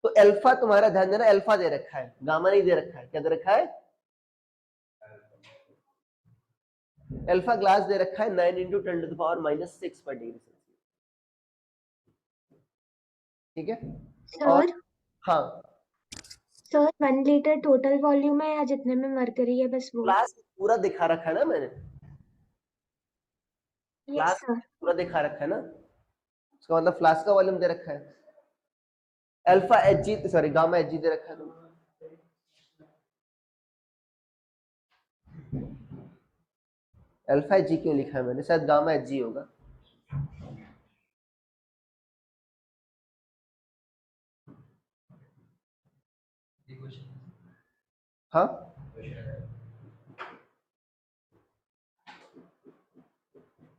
तो अल्फा तुम्हारा, ध्यान देना, अल्फा दे रखा है, गामा नहीं दे रखा है, क्या दे रखा है, अल्फा ग्लास दे रखा है 9 × 10⁻⁻⁶ पर डिग्री सेल्सियस, ठीक है। और सर हाँ, सर 1 लीटर टोटल वॉल्यूम है या जितने में मरकरी है बस वो, ग्लास पूरा दिखा रखा है ना मैंने, यस ग्लास सर, पूरा दिखा रखा है ना, उसका मतलब फ्लास्क का वॉल्यूम दे रखा है, alpha H G, sorry gamma H G दे रखा है, अल्फा एच जी क्यों लिखा है मैंने, शायद गामा एच जी होगा, हाँ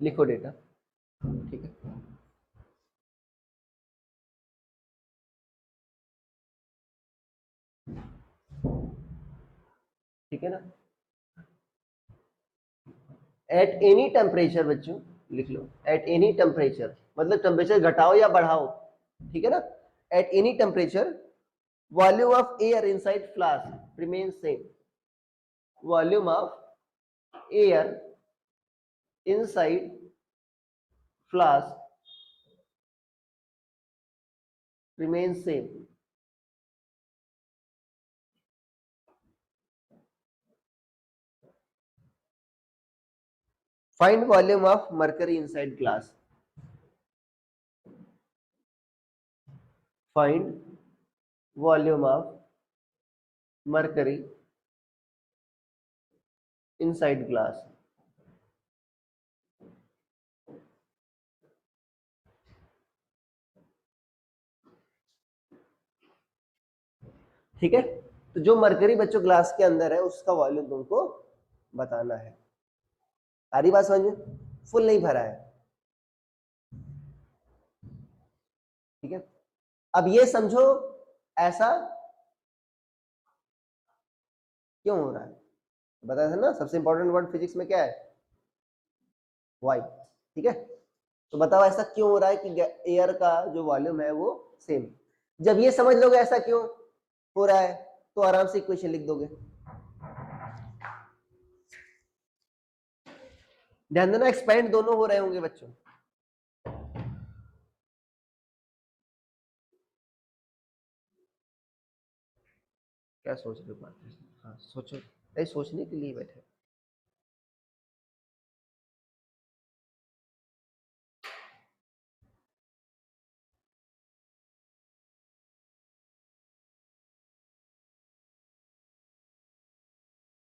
लिखो डेटा, ठीक है। ठीक है ना, एट एनी टेम्परेचर बच्चों लिख लो, एट एनी टेम्परेचर मतलब टेम्परेचर घटाओ या बढ़ाओ, ठीक है ना। At any temperature volume of air inside flask remain same, volume of air inside flask remain same. Find volume of mercury inside glass. Find volume of mercury inside glass. ठीक है, तो जो मरकरी बच्चों ग्लास के अंदर है उसका volume तुमको बताना है। आ रही बात समझ में? फुल नहीं भरा है, ठीक है। अब ये समझो ऐसा क्यों हो रहा है, बताया था ना सबसे इंपॉर्टेंट वर्ड फिजिक्स में क्या है, वाई, ठीक है। तो बताओ ऐसा क्यों हो रहा है कि एयर का जो वॉल्यूम है वो सेम। जब ये समझ लोगे ऐसा क्यों हो रहा है तो आराम से इक्वेशन लिख दोगे। ध्यान देना एक्सपेंड दोनों हो रहे होंगे बच्चों, क्या सोच रहे हो बात? हाँ सोचो, नहीं सोचने के लिए बैठे।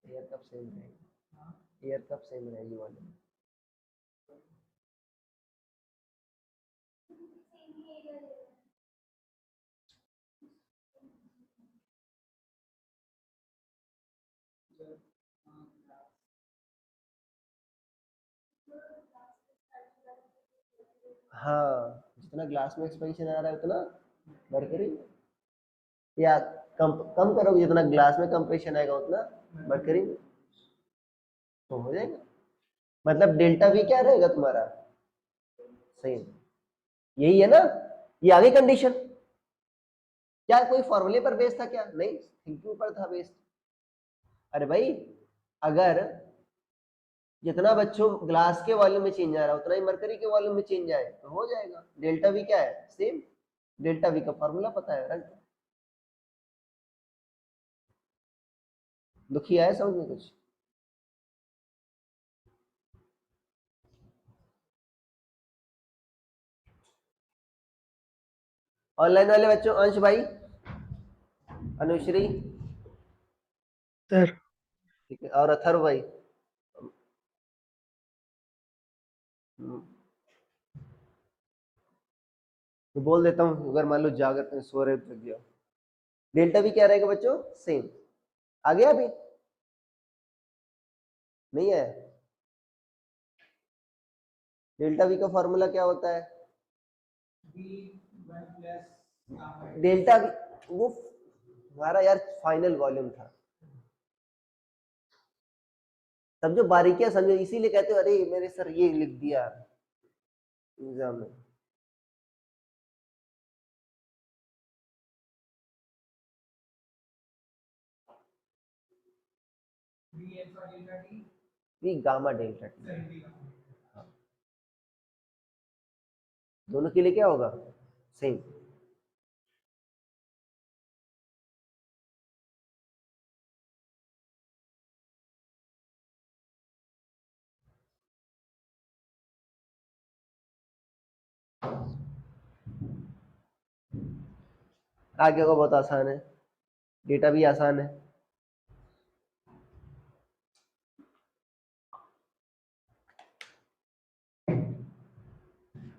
एयर कब सेम रहेगी, एयर कब सेम रहेगी वाले? हाँ जितना ग्लास में एक्सपेंशन आ रहा है उतना मरकरी, या कम कम करोगे जितना ग्लास में कंप्रेशन आएगा उतना मरकरी में तो हो जाएगा। मतलब डेल्टा वी क्या रहेगा तुम्हारा, सेम। यही है ना, ये आगे कंडीशन। क्या कोई फॉर्मूले पर बेस था क्या? नहीं, थिंकिंग पर था बेस। अरे भाई अगर जितना बच्चों ग्लास के वॉल्यूम में चेंज आ रहा है उतना ही मरकरी के वॉल्यूम में चेंज आए तो हो जाएगा। डेल्टा वी क्या है, सेम। डेल्टा वी का फॉर्मूला पता है, रख दो। दुखी आया समझ में कुछ? ऑनलाइन वाले बच्चों, अंश भाई, अनुश्री, सर ठीक है, और अथर्व भाई। तो बोल देता हूँ अगर मान लो जागर सो रहे तो गया। डेल्टा वी क्या रहेगा बच्चों, सेम। आ गया अभी नहीं है? डेल्टा वी का फॉर्मूला क्या होता है? डेल्टा वी वो हमारा यार फाइनल वॉल्यूम था, समझो बारीकियां समझो, इसीलिए कहते हो अरे मेरे सर ये लिख दिया एग्जाम में। वी गामा डेल्टा टी, दोनों के लिए क्या होगा, सेम। आगे का बहुत आसान है, डेटा भी आसान है।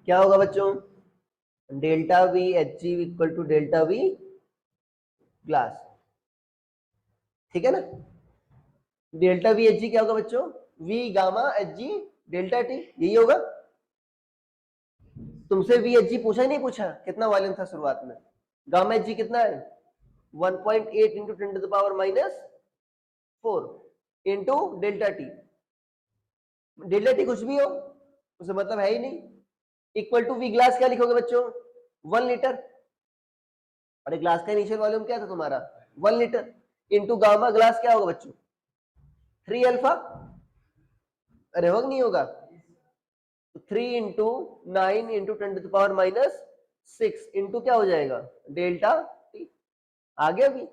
क्या होगा बच्चों, delta V H G equal to delta V glass. ठीक है ना। डेल्टा वी एच जी क्या होगा बच्चों, V gamma H G delta T, यही होगा। तुमसे वी एच जी पूछा ही नहीं पूछा, कितना वॉल्यूम था शुरुआत में, गामा एच जी कितना है 1.8 into 10 to the power -4 into delta T. Delta T कुछ भी हो उसे मतलब है ही नहीं, इक्वल टू वी ग्लास क्या लिखोगे बच्चों 1 लीटर, अरे ग्लास का इनिशियल वॉल्यूम क्या था तुम्हारा 1 लीटर, इंटू गामा ग्लास क्या होगा बच्चों 3 अल्फा, अरे होगा नहीं होगा, 3 into 9 into 10 to the power -6 into क्या हो जाएगा डेल्टा टी। आ गया भी,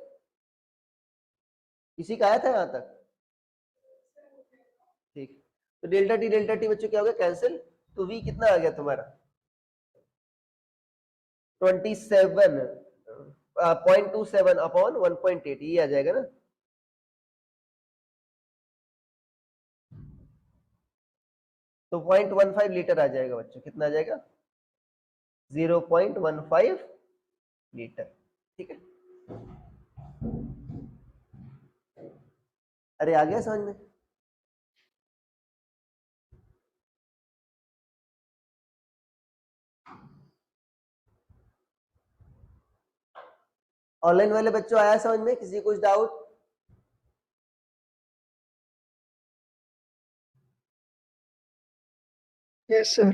इसी का आया था यहां तक, ठीक। तो डेल्टा टी बच्चों क्या हो गया कैंसिल, तो वी कितना आ गया तुम्हारा 27.27 अपॉन 1.8, ये आ जाएगा ना। तो 0.15 लीटर आ जाएगा बच्चों, कितना आ जाएगा 0.15 लीटर, ठीक है। अरे आ गया समझ में। ऑनलाइन वाले बच्चों आया समझ में, किसी को कुछ डाउट? Yes sir.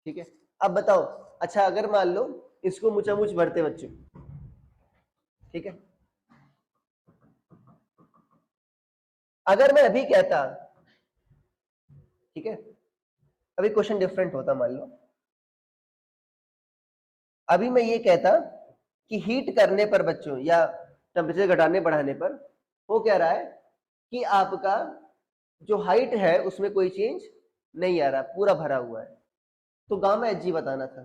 ठीक है, अब बताओ, अच्छा अगर मान लो इसको मुचामुच भरते बच्चों, ठीक है, अगर मैं अभी कहता, ठीक है, अभी क्वेश्चन डिफरेंट होता, मान लो अभी मैं ये कहता कि हीट करने पर बच्चों या टेम्परेचर घटाने बढ़ाने पर वो कह रहा है कि आपका जो हाइट है उसमें कोई चेंज नहीं आ रहा, पूरा भरा हुआ है, तो गामा एच जी बताना था।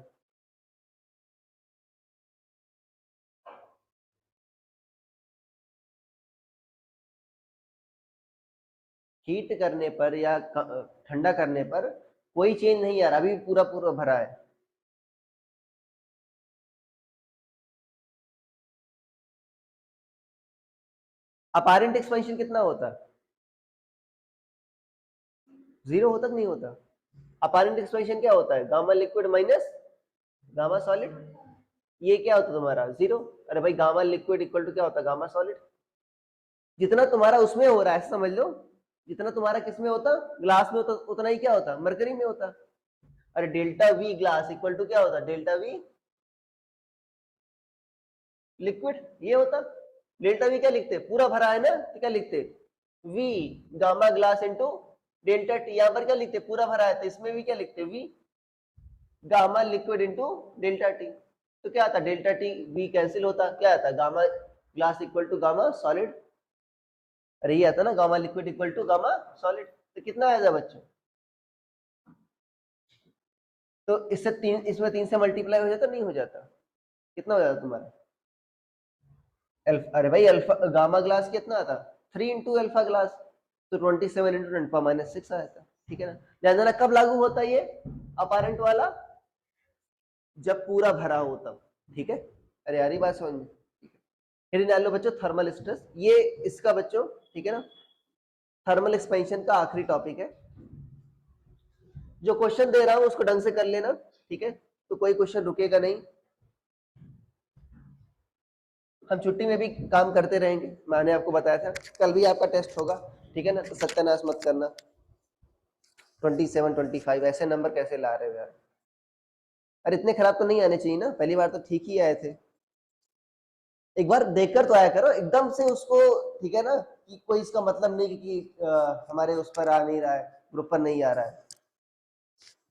हीट करने पर या ठंडा करने पर कोई चेंज नहीं आ रहा, अभी पूरा पूरा भरा है। अपारेंट एक्सपेंशन कितना होता, 0 होता कि नहीं होता? अपारेंट एक्सपेंशन क्या होता है, gamma liquid minus gamma solid, ये क्या होता तुम्हारा 0। अरे भाई गामा लिक्विड इक्वल टू क्या होता है गामा सॉलिड, जितना तुम्हारा उसमें हो रहा है समझ लो, जितना तुम्हारा किसमें होता ग्लास में होता उतना ही क्या होता मरकरी में होता। अरे delta V glass equal to क्या होता डेल्टा वी लिक्विड, ये होता। डेल्टा वी क्या लिखते पूरा भरा है ना, तो क्या लिखते V gamma glass into delta T, यहां पर क्या लिखते पूरा भरा है, तो इसमें भी क्या लिखते V gamma liquid into delta T, तो क्या आता डेल्टा टी वी कैंसिल होता, क्या आता gamma glass equal to gamma solid, अरे ये आता ना gamma liquid equal to gamma solid, तो कितना आएगा बच्चों, तो इससे 3, इसमें 3 से मल्टीप्लाई हो जाता नहीं हो जाता, कितना हो जाता तुम्हारा अरे भाई अल्फा गामा ग्लास कितना आता 3 इंटू अल्फा ग्लास, तो 27 इंटू 10 पावर -6 आया था, ठीक है ना। ध्यान देना कब लागू होता है ये अपारेंट वाला, जब पूरा भरा हो तब, ठीक है। अरे यार ये बात समझ में, फिर ध्यान लो बच्चों थर्मल स्ट्रेस, ये इसका बच्चों ठीक है ना, थर्मल एक्सपेंशन का आखिरी टॉपिक है। जो क्वेश्चन दे रहा हूं उसको ढंग से कर लेना, ठीक है, तो कोई क्वेश्चन रुकेगा नहीं, हम छुट्टी में भी काम करते रहेंगे, मैंने आपको बताया था कल भी आपका टेस्ट होगा, ठीक है ना, तो सत्यानाश मत करना। 27 25 ऐसे नंबर कैसे ला रहे हो यार, अरे इतने खराब तो नहीं आने चाहिए ना, पहली बार तो ठीक ही आए थे, एक बार देखकर तो आया करो एकदम से उसको, ठीक है ना, कि कोई इसका मतलब नहीं कि हमारे उस पर आ नहीं रहा है, ग्रुप पर नहीं आ रहा है,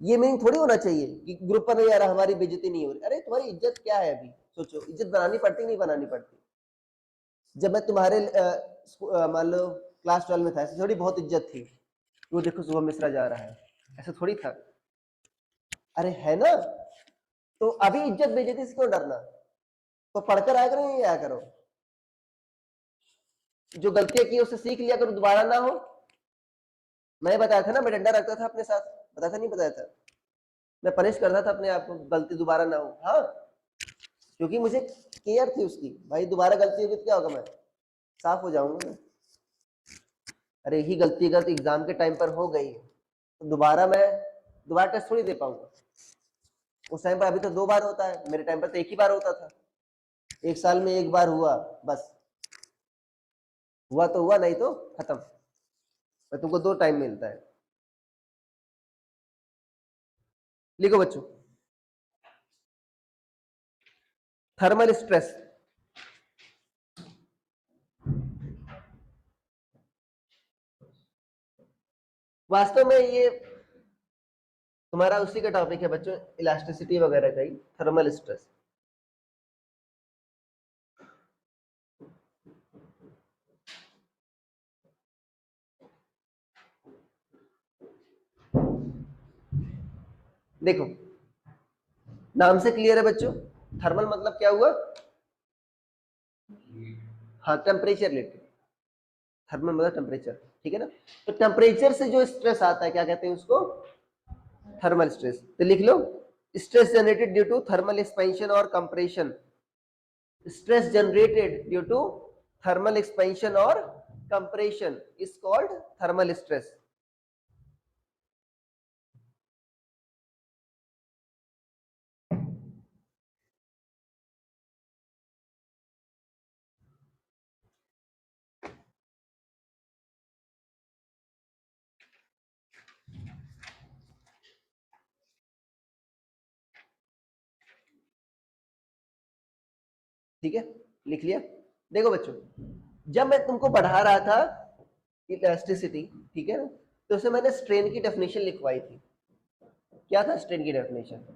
ये मीनिंग थोड़ी होना चाहिए कि ग्रुप पर नहीं आ रहा हमारी बेइज्जती नहीं हो रही, अरे तुम्हारी इज्जत क्या है अभी सोचो, इज्जत बनानी पड़ती नहीं बनानी पड़ती। जब मैं तुम्हारे मान लो क्लास 12 में था, ऐसी थोड़ी बहुत इज्जत थी, वो देखो सुबह मिश्रा जा रहा है, ऐसा थोड़ी था, अरे है ना। तो अभी इज्जत बेइज्जती से क्यों डरना, तो पढ़कर आया करो, नहीं आया करो, जो गलतियां की उससे सीख लिया करो, दोबारा ना हो। मैं बताया था ना, मैं डंडा रखता था अपने साथ, बताया था नहीं बताया था, मैं पनिश करता था अपने आप को, गलती दोबारा ना हो, हाँ, क्योंकि मुझे केयर थी उसकी, भाई दोबारा गलती होगी तो क्या होगा, मैं साफ हो जाऊंगा मैं। अरे यही गलती अगर तो एग्जाम के टाइम पर हो गई तो दोबारा टेस्ट थोड़ी दे पाऊंगा। उस टाइम पर अभी तो 2 बार होता है, मेरे टाइम पर तो 1 ही बार होता था। 1 साल में 1 बार हुआ बस, हुआ तो हुआ, नहीं तो खत्म। मैं तुमको 2 टाइम मिलता है। लिखो बच्चों, थर्मल स्ट्रेस। वास्तव में ये तुम्हारा उसी का टॉपिक है बच्चों, इलास्टिसिटी वगैरह का ही, थर्मल स्ट्रेस। देखो नाम से क्लियर है बच्चों, थर्मल मतलब क्या हुआ? हाँ, टेम्परेचर रिलेटेड। थर्मल मतलब टेम्परेचर, ठीक है ना। तो टेम्परेचर से जो स्ट्रेस आता है क्या कहते हैं उसको? Thermal stress. तो लिख लो, stress generated due to thermal expansion और compression. Stress generated due to thermal expansion और compression is called thermal stress. ठीक है, लिख लिया। देखो बच्चों, जब मैं तुमको पढ़ा रहा था इलास्टिसिटी, ठीक है ना, तो उसमें मैंने स्ट्रेन की डेफिनेशन लिखवाई थी। क्या था स्ट्रेन की definition?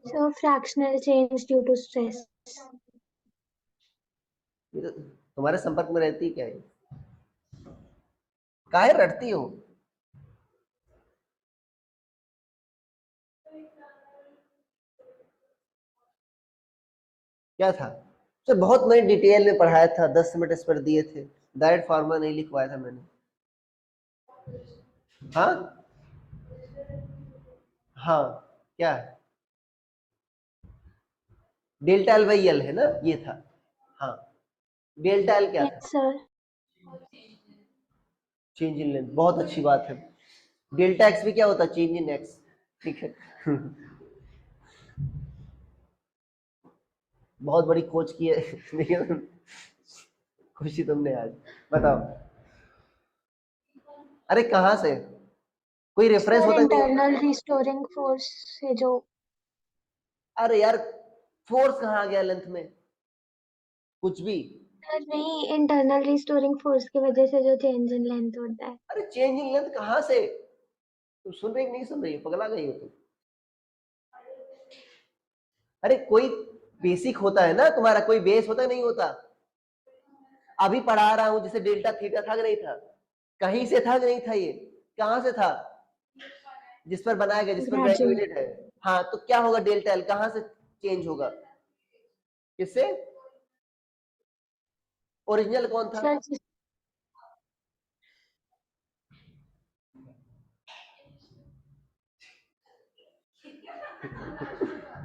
So fractional change due to stress. ये तो तुम्हारे संपर्क में रहती क्या है? काहे रटती हो? क्या था? तो बहुत मैंने डिटेल में पढ़ाया था, 10 मिनट इस पर दिए थे, डायरेक्ट फार्मूला नहीं लिखवाया था मैंने। हाँ हाँ, क्या है? डेल्टा एल बाई एल है ना, ये था। हाँ, डेल्टा एल क्या था? Yes, sir. Change in length, बहुत अच्छी बात है। डेल्टा एक्स भी क्या होता है? चेंज इन एक्स, ठीक है। बहुत बड़ी खोज की है। लेकिन खुशी तुमने आज, बताओ। अरे कहाँ से? कोई रेफरेंस Sir, होता नहीं होता? internal restoring force से जो अरे यार, फोर्स कहाँ आ गया लेंथ में? कुछ भी। सर नहीं, इंटरनल रिस्टोरिंग फोर्स की वजह से जो चेंज इन लेंथ होता है। अरे चेंज इन लेंथ कहाँ से? तुम सुन रही कि नहीं सुन रही हो? पगला गई हो तुम? अरे कोई बेसिक होता है ना तुम्हारा, कोई बेस होता नहीं होता? अभी पढ़ा रहा हूं, जैसे डेल्टा थीटा था कि नहीं था? कहीं से था कि नहीं था? ये कहां से था? जिस पर बनाया गया, जिस पर ग्रेजुएट ग्रेजुएटेड है। हाँ, तो क्या होगा? डेल्टा एल कहां से चेंज होगा? किससे? ओरिजिनल कौन था? सर।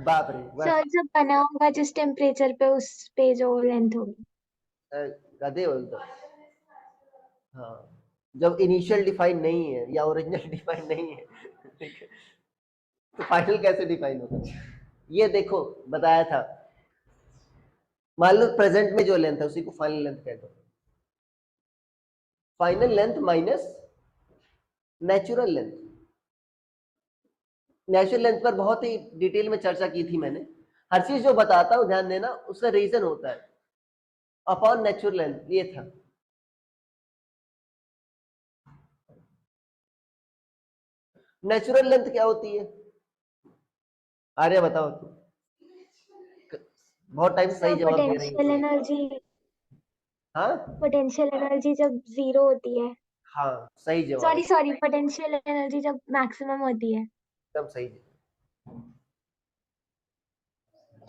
बाप रे बस। सर जब बना होगा जिस टेम्परेचर पे, उस पे जो लेंथ होगी। गधे हो एकदम। हाँ, जब इनिशियल डिफाइन नहीं है या ओरिजिनल डिफाइन नहीं है, ठीक है, तो फाइनल कैसे डिफाइन होगा? ये देखो बताया था, मान लो प्रेजेंट में जो लेंथ है उसी को फाइनल लेंथ कह दो। Final length minus natural length. Natural length पर बहुत ही डिटेल में चर्चा की थी मैंने। हर चीज जो बताता हूं ध्यान देना, उसका रीजन होता है अपॉन नेचुरल लेंथ, ये था। नेचुरल लेंथ क्या होती है? आर्या बताओ तुम, बहुत टाइम से सही सर जवाब दे रही हो तुम। हाँ पोटेंशियल एनर्जी जब जीरो होती है। हाँ, सही जवाब, सॉरी पोटेंशियल एनर्जी जब मैक्सिमम होती है। एकदम सही।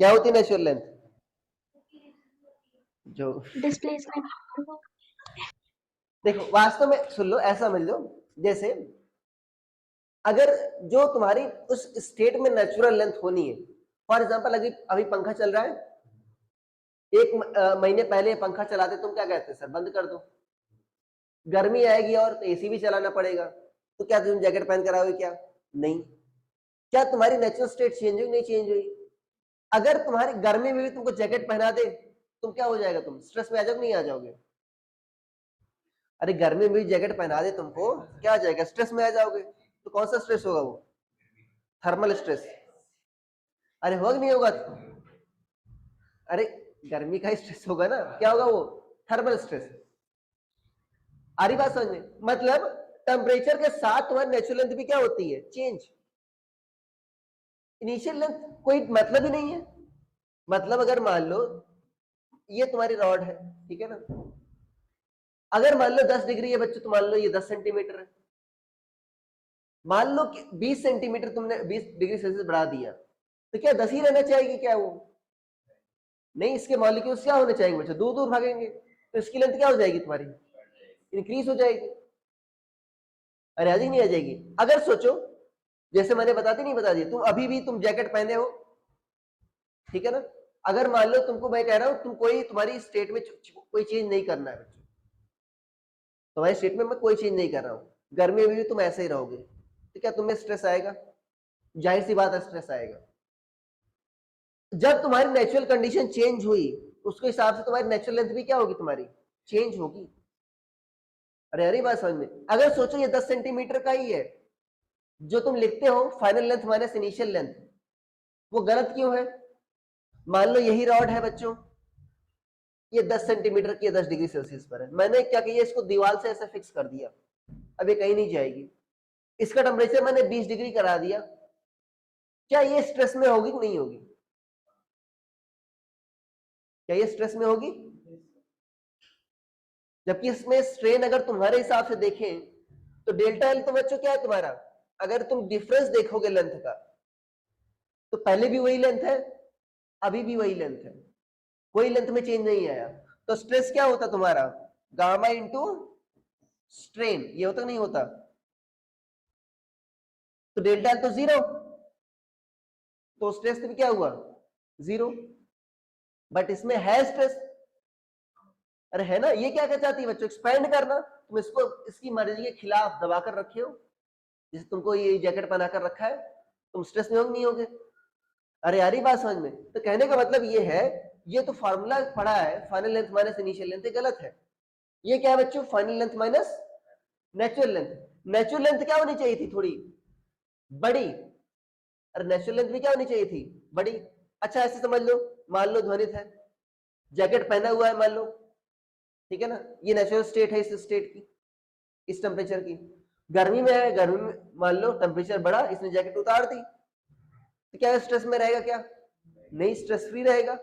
क्या होती है नेचुरल लेंथ? जो डिस्प्लेसमेंट। देखो वास्तव में सुन लो, ऐसा समझ लो, जैसे अगर जो तुम्हारी उस स्टेट में नेचुरल लेंथ होनी है, फॉर एग्जांपल अभी अभी पंखा चल रहा है, एक महीने पहले पंखा चलाते तुम क्या कहते सर बंद कर दो, गर्मी आएगी और तो एसी भी चलाना पड़ेगा, तो क्या तुम जैकेट पहन कर आओगे क्या? नहीं। क्या तुम्हारी नेचुरल स्टेट चेंज हुई? नहीं चेंज हुई। अगर तुम्हारी गर्मी में भी तुमको जैकेट पहना दे, तुम क्या हो जाएगा? तुम स्ट्रेस में आ जाओगे नहीं आ जाओगे? अरे गर्मी में भी जैकेट पहना दे तुमको, क्या आ जाएगा? स्ट्रेस में आ जाओगे। तो कौन सा स्ट्रेस होगा वो? Thermal stress. अरे होगा कि नहीं होगा? अरे गर्मी का स्ट्रेस होगा ना, क्या होगा वो? Thermal stress. आ रही बात समझ में? मतलब टेम्परेचर के साथ तुम्हारी नेचुरल लेंथ भी क्या होती है? चेंज। इनिशियल लेंथ कोई मतलब ही नहीं है। मतलब अगर मान लो ये तुम्हारी रॉड है, ठीक है ना, अगर मान लो 10 डिग्री है बच्चों, तो मान लो ये 10 सेंटीमीटर है। मान लो कि 20 सेंटीमीटर तुमने 20 डिग्री सेल्सियस बढ़ा दिया, तो क्या 10 ही रहना चाहिए क्या वो? नहीं, इसके मॉलिक्यूल्स क्या होने चाहिए बच्चों? दूर दूर भागेंगे, तो इसकी लेंथ क्या हो जाएगी तुम्हारी? इंक्रीज हो जाएगी। अरे आज ही नहीं आ जाएगी। अगर सोचो जैसे मैंने बता दिया, तुम अभी भी तुम जैकेट पहने हो, ठीक है ना, अगर मान लो तुमको मैं कह रहा हूं तुम कोई तुम्हारी स्टेट में कोई चेंज नहीं करना है बच्चों, तुम्हारी स्टेट में मैं कोई चेंज नहीं कर रहा हूं, गर्मी में भी तुम ऐसे ही रहोगे, तो क्या तुम्हें स्ट्रेस आएगा? जाहिर सी बात है स्ट्रेस आएगा। जब तुम्हारी नेचुरल कंडीशन चेंज हुई, उसके हिसाब से तुम्हारी नेचुरल लेंथ भी क्या होगी? तुम्हारी चेंज होगी। अरे बात समझ में? अगर सोचो ये 10 सेंटीमीटर का ही है, जो तुम लिखते हो final length minus initial length, वो गलत क्यों है? मान लो यही रॉड है बच्चों, ये 10 सेंटीमीटर की 10 डिग्री सेल्सियस पर है, मैंने क्या किया, इसको दीवार से ऐसे फिक्स कर दिया, अब ये कहीं नहीं जाएगी। इसका टेम्परेचर मैंने 20 डिग्री करा दिया, क्या ये स्ट्रेस में होगी कि नहीं होगी? क्या ये स्ट्रेस में होगी? जबकि इसमें स्ट्रेन अगर तुम्हारे हिसाब से देखें तो डेल्टा एल तो बच्चों क्या है तुम्हारा? अगर तुम डिफरेंस देखोगे लेंथ का, तो पहले भी वही लेंथ है, अभी भी वही लेंथ है, कोई लेंथ में चेंज नहीं आया। तो स्ट्रेस क्या होता तुम्हारा? गामा इंटू स्ट्रेन, ये होता नहीं होता? तो डेल्टा एल तो जीरो, तो स्ट्रेस भी क्या हुआ? जीरो। बट इसमें है स्ट्रेस। अरे है ना, ये क्या चाहती है बच्चों? एक्सपेंड करना। तुम इसको इसकी मर्जी के खिलाफ दबा कर रखे हो, जैसे तुमको ये जैकेट पहना कर रखा है, तुम स्ट्रेस में होगे नहीं होगे? अरे यार बात समझ में? तो कहने का मतलब ये है, ये तो फार्मूला पढ़ा है final length minus initial length, गलत है। ये क्या है बच्चों? Final length minus natural length. Natural length क्या होनी चाहिए थी? थोड़ी बड़ी। अरे नेचुरल लेंथ भी क्या होनी चाहिए थी? बड़ी। अच्छा ऐसे समझ लो, मान लो ध्वनित है, जैकेट पहना हुआ है मान लो, ठीक है ना, ये नेचुरल स्टेट है इस स्टेट की, इस टेम्परेचर की। गर्मी में है, गर्मी में मान लो टेम्परेचर बढ़ा, इसने जैकेट उतार दी, तो क्या स्ट्रेस में रहेगा? क्या नहीं, स्ट्रेस फ्री रहेगा।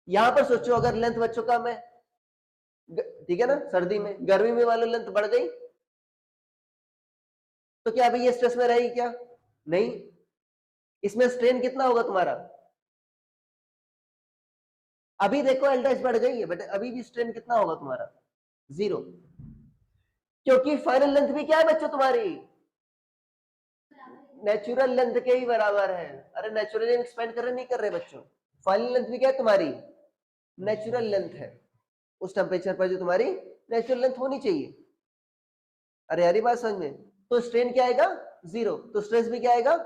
यहां पर सोचो अगर लेंथ बच्चों कम है, ठीक है ना, सर्दी में, गर्मी में मान लो लेंथ बढ़ गई, तो क्या अभी ये स्ट्रेस में रहेगी? क्या नहीं। इसमें स्ट्रेन कितना होगा तुम्हारा? अभी देखो एल डैश बढ़ गई है, बट अभी भी स्ट्रेन कितना होगा तुम्हारा? जीरो। क्योंकि फाइनल लेंथ भी क्या है बच्चों तुम्हारी? नेचुरल लेंथ के ही बराबर है। अरे नेचुरल एक्सपेंड कर रहे नहीं कर रहे बच्चों? फाइनल लेंथ भी क्या है तुम्हारी? नेचुरल लेंथ है, उस टेम्परेचर पर जो तुम्हारी नेचुरल लेंथ होनी चाहिए। अरे यारी बात समझ में? तो स्ट्रेन क्या आएगा? जीरो। तो स्ट्रेस भी क्या आएगा?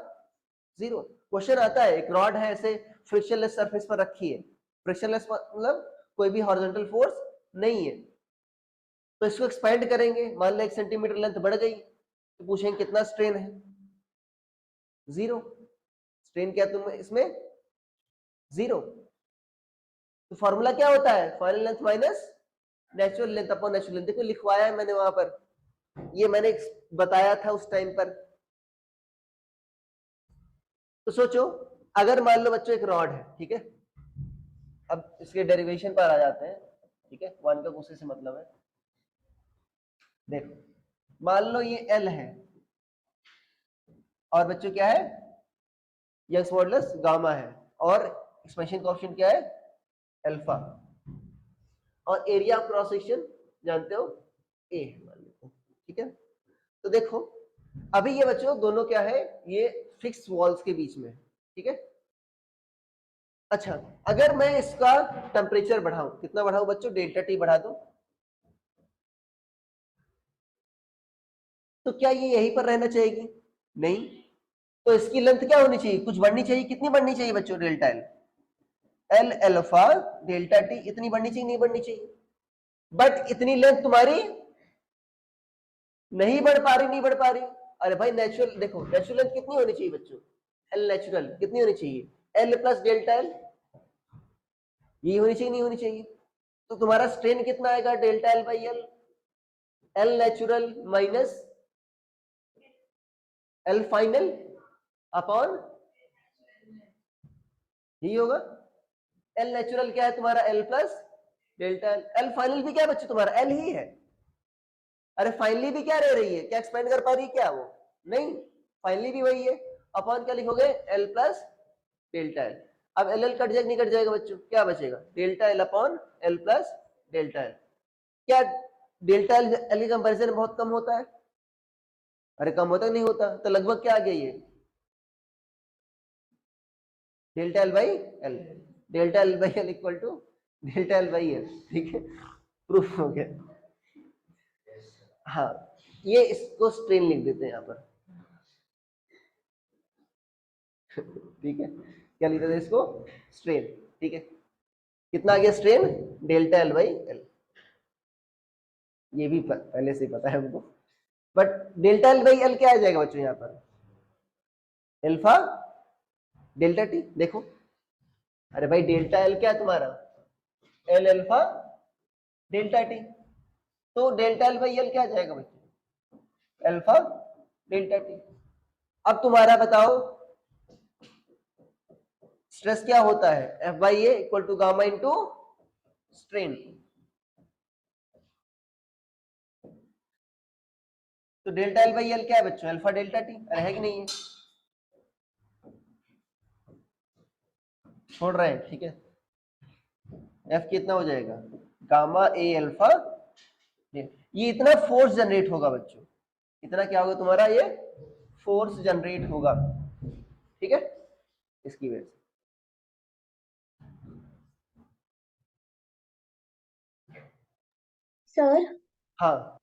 जीरो। क्वेश्चन आता है, एक रॉड है ऐसे फ्रिक्शनलेस सरफेस पर रखी है, फ्रिक्शनलेस मतलब कोई भी हॉरिजॉन्टल फोर्स नहीं है, तो इसको एक्सपेंड करेंगे, मान लो 1 सेंटीमीटर लेंथ बढ़ गई, तो पूछेंगे कितना स्ट्रेन है? जीरो। स्ट्रेन क्या तुम इसमें? जीरो। तो फॉर्मूला क्या होता है? Final length minus natural length upon natural length. देखो लिखवाया है मैंने वहां पर, ये मैंने बताया था उस टाइम पर। तो सोचो अगर मान लो बच्चों एक रॉड है, ठीक है, अब इसके डेरिवेशन पर आ जाते हैं, ठीक है, वन का गुस्से से मतलब है। देखो मान लो ये एल है, और बच्चों क्या है? यंग्स मॉडुलस गामा है, और एक्सपेंशन कोएफिशिएंट क्या है? अल्फा। और एरिया ऑफ क्रॉस सेक्शन जानते हो? ए है मान लो, ठीक है। तो देखो अभी ये बच्चों दोनों क्या है? ये फिक्स वॉल्स के बीच में, ठीक है। अच्छा, अगर मैं इसका टेम्परेचर बढ़ाऊं, कितना बढ़ाऊं बच्चों, डेल्टा टी बढ़ा दूं, तो क्या ये यहीं पर रहना चाहिए? नहीं, तो इसकी लेंथ क्या होनी चाहिए, कुछ बढ़नी चाहिए। कितनी बढ़नी चाहिए बच्चों, delta L, L alpha delta T, इतनी बढ़नी चाहिए, नहीं बढ़नी चाहिए? बट इतनी लेंथ तुम्हारी नहीं बढ़ पा रही, नहीं बढ़ पा रही। अरे भाई नेचुरल, देखो नेचुरल लेंथ कितनी होनी चाहिए बच्चों, एल नेचुरल कितनी होनी चाहिए, एल प्लस डेल्टा एल, ये होनी चाहिए, नहीं होनी चाहिए? तो तुम्हारा स्ट्रेन कितना आएगा, delta L by L, L natural minus L final upon, यही होगा। एल नेचुरल क्या है तुम्हारा, L plus delta L, L final भी क्या है बच्चों तुम्हारा, एल ही है। अरे फाइनली भी क्या रह रही है, क्या एक्सपेंड कर पा रही है क्या वो, नहीं, फाइनली भी वही है। अपॉन क्या लिखोगे, एल प्लस डेल्टा एल। अब एल एल कट जाएगा, नहीं कट जाएगा बच्चों, क्या बचेगा, delta L upon L plus delta L. क्या डेल्टा एल एल की कंपेरिजन बहुत कम होता है? अरे कम होता नहीं होता, तो लगभग क्या आ गया ये, delta L by L, delta L by L equal to delta L by L, ठीक है, प्रूफ हो गया। हाँ, ये इसको स्ट्रेन लिख देते हैं यहाँ पर, ठीक है, क्या लिख देते हैं इसको, स्ट्रेन, ठीक है। कितना आ गया strain, delta L by L, ये भी पहले से ही पता है हमको। But delta L by L क्या आ जाएगा बच्चों यहाँ पर, अल्फा डेल्टा टी, देखो, अरे भाई डेल्टा एल क्या है तुम्हारा, एल अल्फा डेल्टा टी, तो डेल्टा एल बाई एल क्या आ जाएगा बच्चों, अल्फा डेल्टा टी। अब तुम्हारा बताओ स्ट्रेस क्या होता है, F by A equal to gamma into strain. तो डेल्टा एल बाई एल क्या है बच्चों, अल्फा डेल्टा टी, अरे है कि नहीं है, छोड़ रहे हैं, ठीक है। एफ कितना हो जाएगा, गामा ए अल्फा, ये इतना फोर्स जनरेट होगा बच्चों, इतना क्या होगा तुम्हारा, ये फोर्स जनरेट होगा, ठीक है, इसकी वजह से। सर हाँ,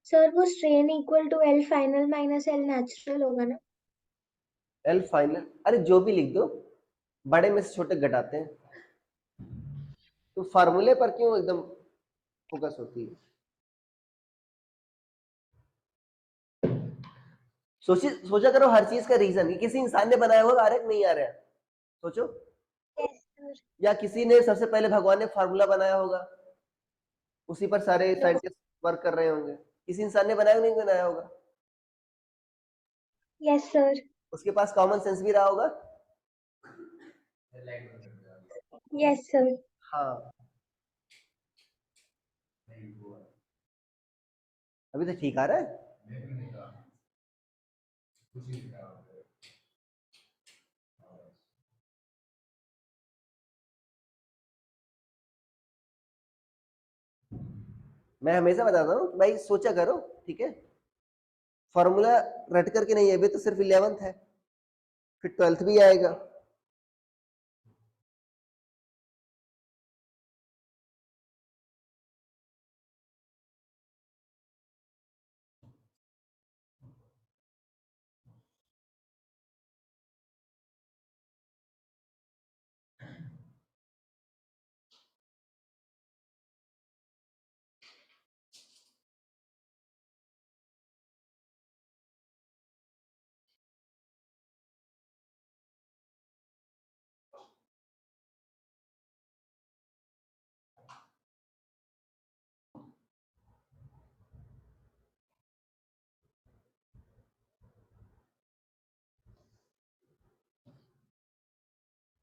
सर वो strain equal to L final minus L natural होगा ना? एल फाइनल, अरे जो भी लिख दो, बड़े में से छोटे घटाते हैं, तो फार्मूले पर क्यों एकदम फोकस होती है। सोचा करो हर चीज का रीजन, किसी इंसान ने बनाया होगा, आ रहा है कि नहीं आ रहा है, सोचो। Yes sir. या किसी ने सबसे पहले भगवान ने फार्मूला बनाया होगा, उसी पर सारे यस साइंटिस्ट वर्क कर रहे होंगे, किसी इंसान ने बनाया नहीं बनाया होगा, यस सर। उसके पास कॉमन सेंस भी रहा होगा। Yes sir. हाँ, अभी तो ठीक आ रहा है। मैं हमेशा बताता हूँ कि भाई सोचा करो, ठीक है, फॉर्मूला रट करके नहीं है, अभी तो सिर्फ 11th है, फिर 12th भी आएगा।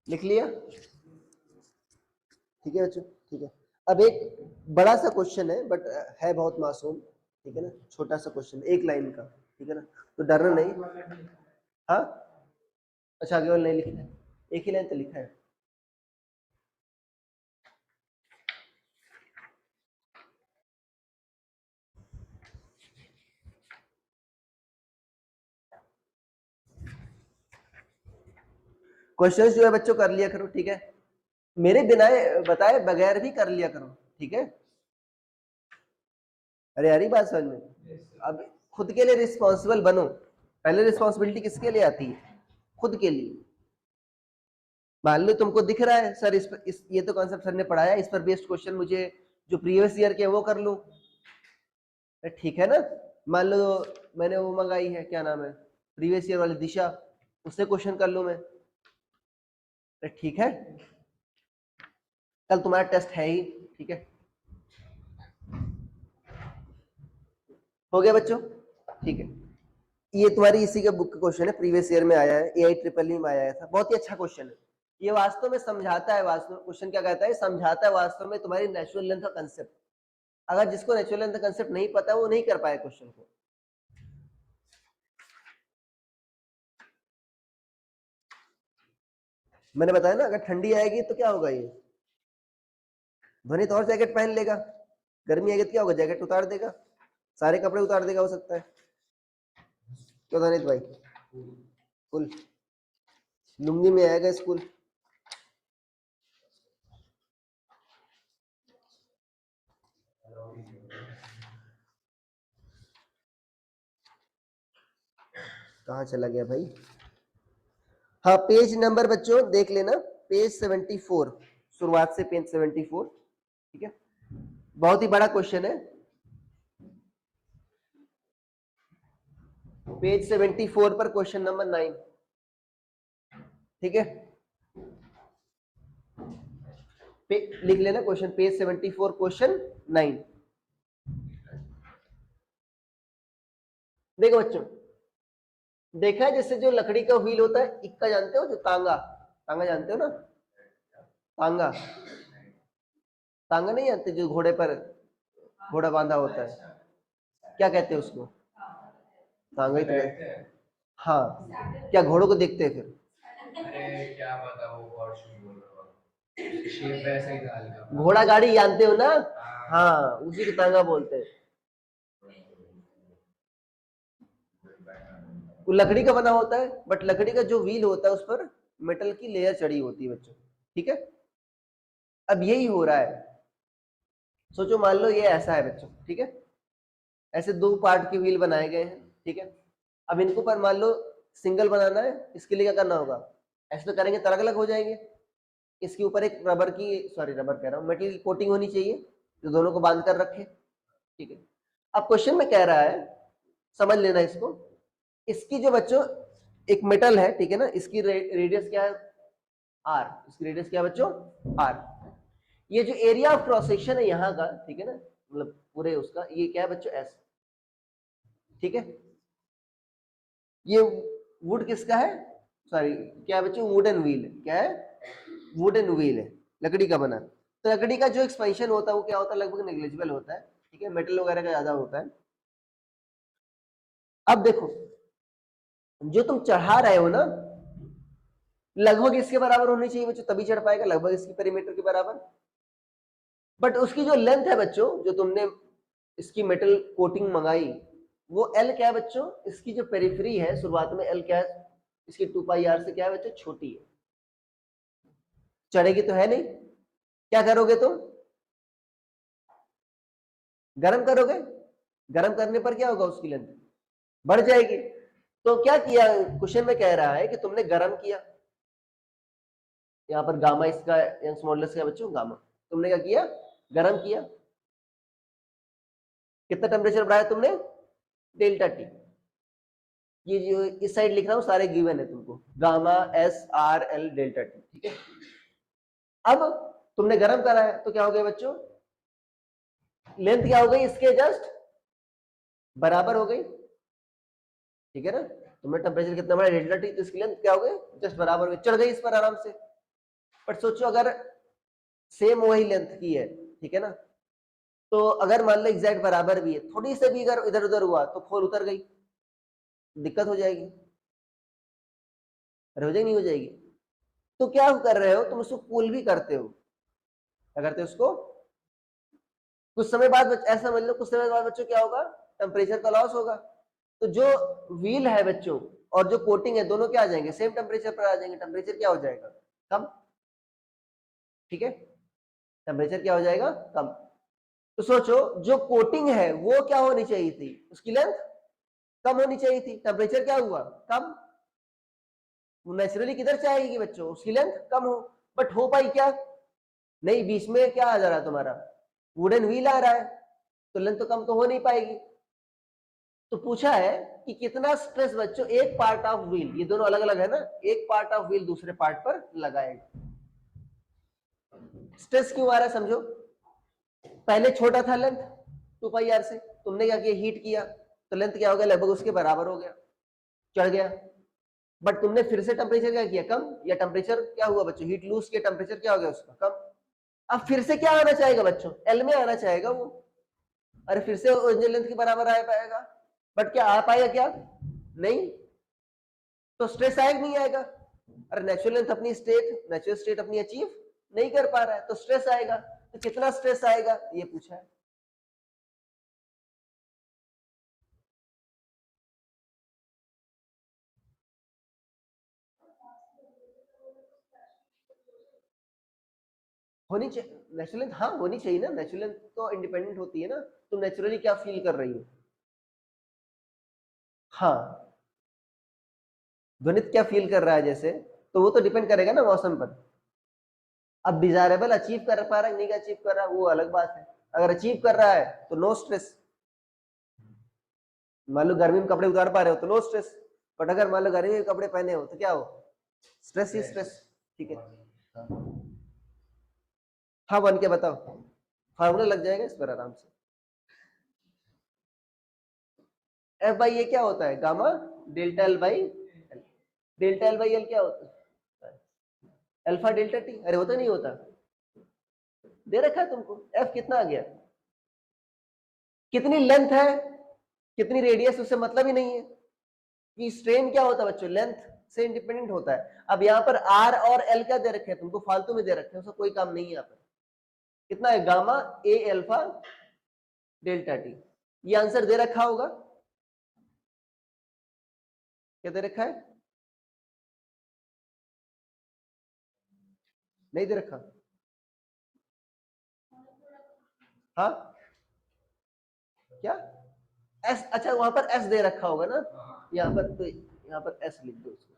लिख लिया, ठीक है बच्चों, ठीक है। अब एक बड़ा सा क्वेश्चन है, बट है बहुत मासूम, ठीक है ना, छोटा सा क्वेश्चन, एक लाइन का, ठीक है ना, तो डरना नहीं। हाँ, अच्छा आगे वाला नहीं लिखना है, एक ही लाइन तो लिखा है। क्वेश्चंस जो है बच्चों कर लिया करो, ठीक है, मेरे बिना बताए बगैर भी कर लिया करो, ठीक है। अरे यार बात समझ में, अब खुद के लिए रिस्पॉन्सिबल बनो। पहले रिस्पॉन्सिबिलिटी किसके लिए आती है? खुद के लिए। मान लो तुमको दिख रहा है सर ये तो कॉन्सेप्ट सर ने पढ़ाया, इस पर बेस्ड क्वेश्चन मुझे जो प्रीवियस ईयर के वो कर लो, ठीक है ना। मान लो मैंने वो मंगाई है, क्या नाम है, प्रीवियस ईयर वाली दिशा, उससे क्वेश्चन कर लूं मैं, ठीक है। कल तुम्हारा टेस्ट है ही, ठीक है, हो गया बच्चों, ठीक है। ये तुम्हारी इसी के बुक का क्वेश्चन है, प्रीवियस ईयर में आया है, AI EEE में आया था, बहुत ही अच्छा क्वेश्चन है। ये वास्तव में समझाता है, वास्तव क्वेश्चन क्या कहता है, समझाता है वास्तव में तुम्हारी नेचुरल लेंथ का कंसेप्ट। अगर जिसको नेचुरल लेंथ का कंसेप्ट नहीं पता वो नहीं कर पाए क्वेश्चन को। मैंने बताया ना, अगर ठंडी आएगी तो क्या होगा, ये ध्वनि तो और जैकेट पहन लेगा, गर्मी आएगी तो क्या होगा, जैकेट उतार देगा, सारे कपड़े उतार देगा, हो सकता है। क्यों ध्वनित भाई? फुल लुंगी में आएगा स्कूल। कहाँ चला गया भाई? हाँ, पेज नंबर बच्चों देख लेना, पेज 74, शुरुआत से पेज 74, ठीक है। बहुत ही बड़ा क्वेश्चन है, पेज 74 पर क्वेश्चन नंबर 9, ठीक है। लिख लेना क्वेश्चन, पेज 74 क्वेश्चन 9। देखो बच्चों, देखा है जैसे जो लकड़ी का व्हील होता है, इक्का जानते हो, जो तांगा, तांगा जानते हो ना, तांगा, तांगा नहीं जानते, जो घोड़े पर घोड़ा बांधा होता है, क्या कहते हैं उसको? तांगा ही तो है। हाँ, क्या घोड़ों को देखते हैं फिर? अरे क्या पता, वो हॉर्सशू बोल रहा हूँ, शेप वैसा ही था हल्का। घोड़ा गाड़ी जानते हो ना? हाँ, उसी को तांगा बोलते हैं। वो लकड़ी का बना होता है, बट लकड़ी का जो व्हील होता है उस पर मेटल की लेयर चढ़ी होती है बच्चों, ठीक है। अब यही हो रहा है, सोचो मान लो ये ऐसा है बच्चों, ठीक है, ऐसे दो पार्ट के व्हील बनाए गए हैं, ठीक है। अब इनको पर मान लो सिंगल बनाना है, इसके लिए क्या करना होगा, ऐसे तो करेंगे तो अलग अलग हो जाएंगे। इसके ऊपर एक रबर कह रहा हूँ, मेटल की कोटिंग होनी चाहिए जो दोनों को बांध कर रखे, ठीक है। अब क्वेश्चन में कह रहा है, समझ लेना इसको, इसकी जो बच्चों एक मेटल है, ठीक है ना, इसकी रेडियस क्या है, R, इसकी रेडियस क्या है बच्चों, R। ये जो एरिया ऑफ क्रॉस सेक्शन है यहाँ का, ठीक है ना, मतलब पूरे उसका, ये क्या है बच्चों, S, ठीक है। ये वुड किसका है, क्या है बच्चों, वुडन व्हील, क्या है, वुडन व्हील है, लकड़ी का बना। तो लकड़ी का जो एक्सपेंशन होता है वो क्या होता है, लगभग नेग्लिजिबल होता है, ठीक है, मेटल वगैरह का ज्यादा होता है। अब देखो, जो तुम चढ़ा रहे हो ना, लगभग इसके बराबर होनी चाहिए बच्चों, तभी चढ़ पाएगा, लगभग इसकी पेरीमीटर के बराबर। बट उसकी जो लेंथ है बच्चों, जो तुमने इसकी मेटल कोटिंग मंगाई, वो L क्या है बच्चों, इसकी जो पेरिफेरी है शुरुआत में L क्या है, इसकी 2πr से क्या है बच्चों, छोटी है, चढ़ेगी तो है नहीं। क्या करोगे तुम, गरम करोगे, गरम करने पर क्या होगा, उसकी लेंथ बढ़ जाएगी। तो क्या किया, क्वेश्चन में कह रहा है कि तुमने गरम किया, यहाँ पर गामा इसका यंग्स मॉडुलस क्या बच्चों, गामा, तुमने क्या किया, गरम किया, कितना टेम्परेचर बढ़ाया तुमने, डेल्टा टी। ये जो इस साइड लिख रहा हूं सारे गिवन है तुमको, गामा SRL डेल्टा टी, ठीक है। अब तुमने गरम करा है तो क्या हो गया बच्चों, लेंथ क्या हो गई, इसके जस्ट बराबर हो गई, ठीक है ना। तुमने टेम्परेचर कितना बढ़ाया, डेल्टा टी, तो इसकी लेंथ क्या हो गई, जस्ट बराबर हो गई, चढ़ गई इस पर आराम से। बट सोचो अगर सेम वही लेंथ की है, ठीक है ना, तो अगर मान लो एग्जैक्ट बराबर भी है, थोड़ी सी भी अगर इधर उधर हुआ तो खोल उतर गई, दिक्कत हो जाएगी, अरे हो जाएगी, नहीं हो जाएगी। तो क्या कर रहे हो तुम, उसको कूल भी करते हो, क्या करते हो उसको, कुछ समय बाद ऐसा समझ लो, कुछ समय बाद बच्चों क्या होगा, टेम्परेचर का लॉस होगा। तो जो व्हील है बच्चों और जो कोटिंग है दोनों क्या आ जाएंगे, सेम टेम्परेचर पर आ जाएंगे, टेम्परेचर क्या हो जाएगा, कम। ठीक है, टेम्परेचर क्या हो जाएगा, कम। तो सोचो जो कोटिंग है वो क्या होनी चाहिए थी, उसकी लेंथ कम होनी चाहिए थी, टेम्परेचर क्या हुआ, कम। वो नेचुरली किधर से आएगी बच्चों, उसकी लेंथ कम हो, बट हो पाई क्या नहीं, बीच में क्या आ जा रहा है तुम्हारा, वुडन व्हील आ रहा है, तो लेंथ तो कम तो हो नहीं पाएगी। तो पूछा है कि कितना स्ट्रेस बच्चों एक पार्ट ऑफ व्हील, ये दोनों अलग अलग है ना, एक पार्ट ऑफ व्हील दूसरे पार्ट पर लगाएगा। स्ट्रेस क्यों आ रहा है समझो, पहले छोटा था लेंथ 2 पाई आर से, तुमने क्या किया, हीट किया, तो लेंथ क्या हो गया, लगभग उसके बराबर हो गया, चढ़ गया। बट तुमने फिर से टेम्परेचर क्या किया, कम, या टेम्परेचर क्या हुआ बच्चों, हीट लूज किया, टेम्परेचर क्या हो गया उसका, कम। अब फिर से क्या आना चाहेगा बच्चों, एल में आना चाहेगा वो, अरे फिर से ओरिजिनल लेंथ के बराबर आ पाएगा, बट क्या आ पाएगा, क्या नहीं, तो स्ट्रेस आएगा नहीं आएगा, अरे नेचुरल लेंथ अपनी स्टेट, नेचुरल स्टेट अपनी अचीव नहीं कर पा रहा है, तो स्ट्रेस आएगा। तो कितना स्ट्रेस आएगा ये पूछा है। होनी चाहिए नेचुरल लेंथ, हाँ होनी चाहिए ना, नेचुरल लेंथ तो इंडिपेंडेंट होती है ना, तुम नेचुरली क्या फील कर रही हो, हाँ ध्वनित क्या फील कर रहा है जैसे, तो वो तो डिपेंड करेगा ना मौसम पर। अब डिजायरेबल अचीव कर पा रहा है नहीं अचीव कर रहा है वो अलग बात है, अगर अचीव कर रहा है तो नो स्ट्रेस, मान लो गर्मी में कपड़े उतार पा रहे हो तो नो स्ट्रेस, बट अगर मान लो गर्मी में कपड़े पहने हो तो क्या हो, स्ट्रेस ही स्ट्रेस। ठीक है, हाँ बन के बताओ, फार्मूला लग जाएगा इस पर आराम से। एफ बाई ए क्या होता है, gamma delta L by L, delta L by L क्या होता है, अल्फा डेल्टा टी, अरे होता नहीं होता, दे रखा है तुमको, एफ कितना आ गया, कितनी लेंथ है, कितनी रेडियस, उससे मतलब ही नहीं है कि स्ट्रेन क्या होता है बच्चों, लेंथ से इंडिपेंडेंट होता है। अब यहाँ पर आर और एल क्या दे रखे हैं तुमको, फालतू में दे रखे हैं, उसका कोई काम नहीं है यहाँ पर। कितना है, गामा ए अल्फा डेल्टा टी, ये आंसर दे रखा होगा, क्या दे रखा है, नहीं दे रखा, हाँ क्या एस, अच्छा वहां पर एस दे रखा होगा ना, यहाँ पर तो यहाँ पर एस लिख दो उसको,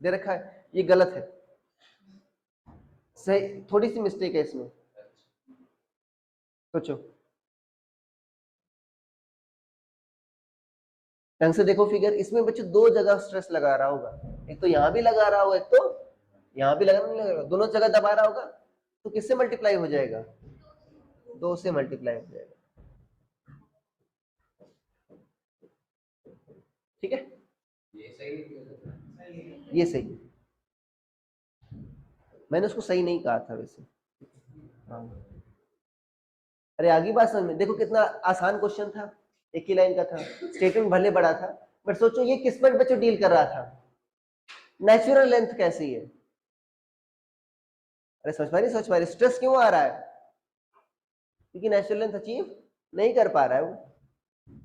दे रखा है, ये गलत है, सही थोड़ी सी मिस्टेक है इसमें, सोचो ढंग से देखो फिगर, इसमें बच्चों दो जगह स्ट्रेस लगा रहा होगा, एक तो यहाँ भी लगा रहा होगा, एक तो यहाँ भी लगा नहीं लगा, दोनों जगह दबा रहा होगा, तो किससे मल्टीप्लाई हो जाएगा, 2 से मल्टीप्लाई हो जाएगा। ठीक है, ये सही, मैंने उसको सही नहीं कहा था वैसे, हाँ। अरे आगे बात समझ में, देखो कितना आसान क्वेश्चन था, एक ही लाइन का था, स्टेटमेंट भले बड़ा था, बट सोचो ये किस पर बच्चों डील कर रहा था, नेचुरल लेंथ कैसी है, अरे सोच पा रही, स्ट्रेस क्यों आ रहा है, क्योंकि नेचुरल लेंथ अचीव नहीं कर पा रहा है वो,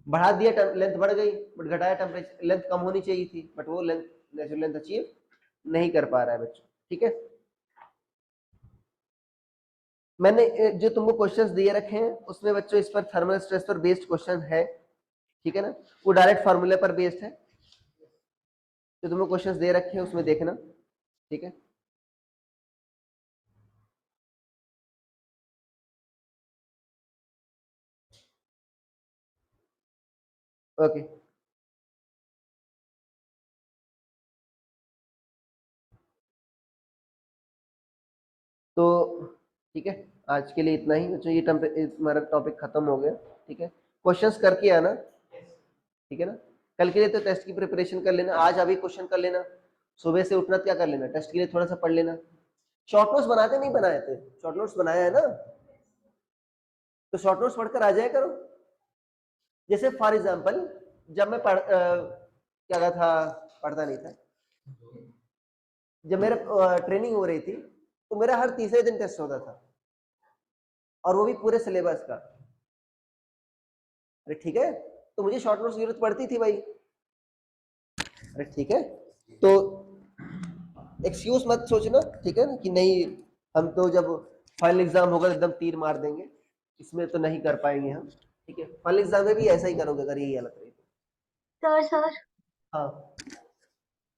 बढ़ा दिया लेंथ बढ़ गई, बट घटाया टेम्परेचर, लेंथ कम होनी चाहिए थी, बट वो लेंथ नेचुरल लेंथ अचीव नहीं कर पा रहा है बच्चों। ठीक है, मैंने जो तुमको क्वेश्चंस दिए रखे हैं उसमें बच्चों इस पर थर्मल स्ट्रेस पर बेस्ड क्वेश्चन है, ठीक है ना, वो डायरेक्ट फार्मूले पर बेस्ड है, जो तुमको क्वेश्चंस दे रखे हैं उसमें देखना। ठीक है, ओके तो ठीक है, आज के लिए इतना ही बच्चों, ये हमारा टॉपिक खत्म हो गया। ठीक है, क्वेश्चंस करके आना, ठीक है ना, कल के लिए तो टेस्ट की प्रिपरेशन कर लेना, आज अभी क्वेश्चन कर लेना, सुबह से उठना क्या कर लेना, टेस्ट के लिए थोड़ा सा पढ़ लेना, शॉर्ट नोट्स बनाते नहीं बनाए थे, शॉर्ट नोट्स बनाया है ना, तो शॉर्ट नोट्स पढ़कर आ जाया करो। जैसे फॉर एग्जांपल जब मैं क्या कहा था, पढ़ता नहीं था, जब मेरा ट्रेनिंग हो रही थी तो मेरा हर तीसरे दिन टेस्ट होता था, और वो भी पूरे सिलेबस का। अरे ठीक है, तो मुझे शॉर्ट नोट्स की जरूरत पड़ती थी भाई। अरे ठीक है, तो एक्सक्यूज मत सोचना, ठीक है ना, कि नहीं हम तो जब फाइनल एग्जाम होगा एकदम तीर मार देंगे, इसमें तो नहीं कर पाएंगे हम। ठीक है, फाइनल एग्जाम में भी ऐसा ही करोगे अगर यही हालत रही तो। सर हाँ,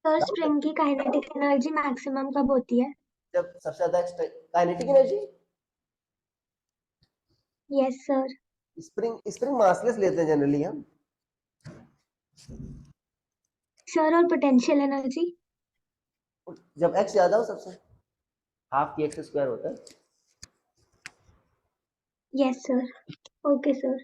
सर स्प्रिंग की काइनेटिक एनर्जी मैक्सिमम कब होती है? जब सबसे ज्यादा kinetic energy, yes sir. Spring spring massless लेते हैं जनरली हम। सर और पोटेंशियल एनर्जी? जब एक्स ज्यादा हो सबसे, हाफ की एक्स स्क्वायर होता है। Yes sir. Okay sir.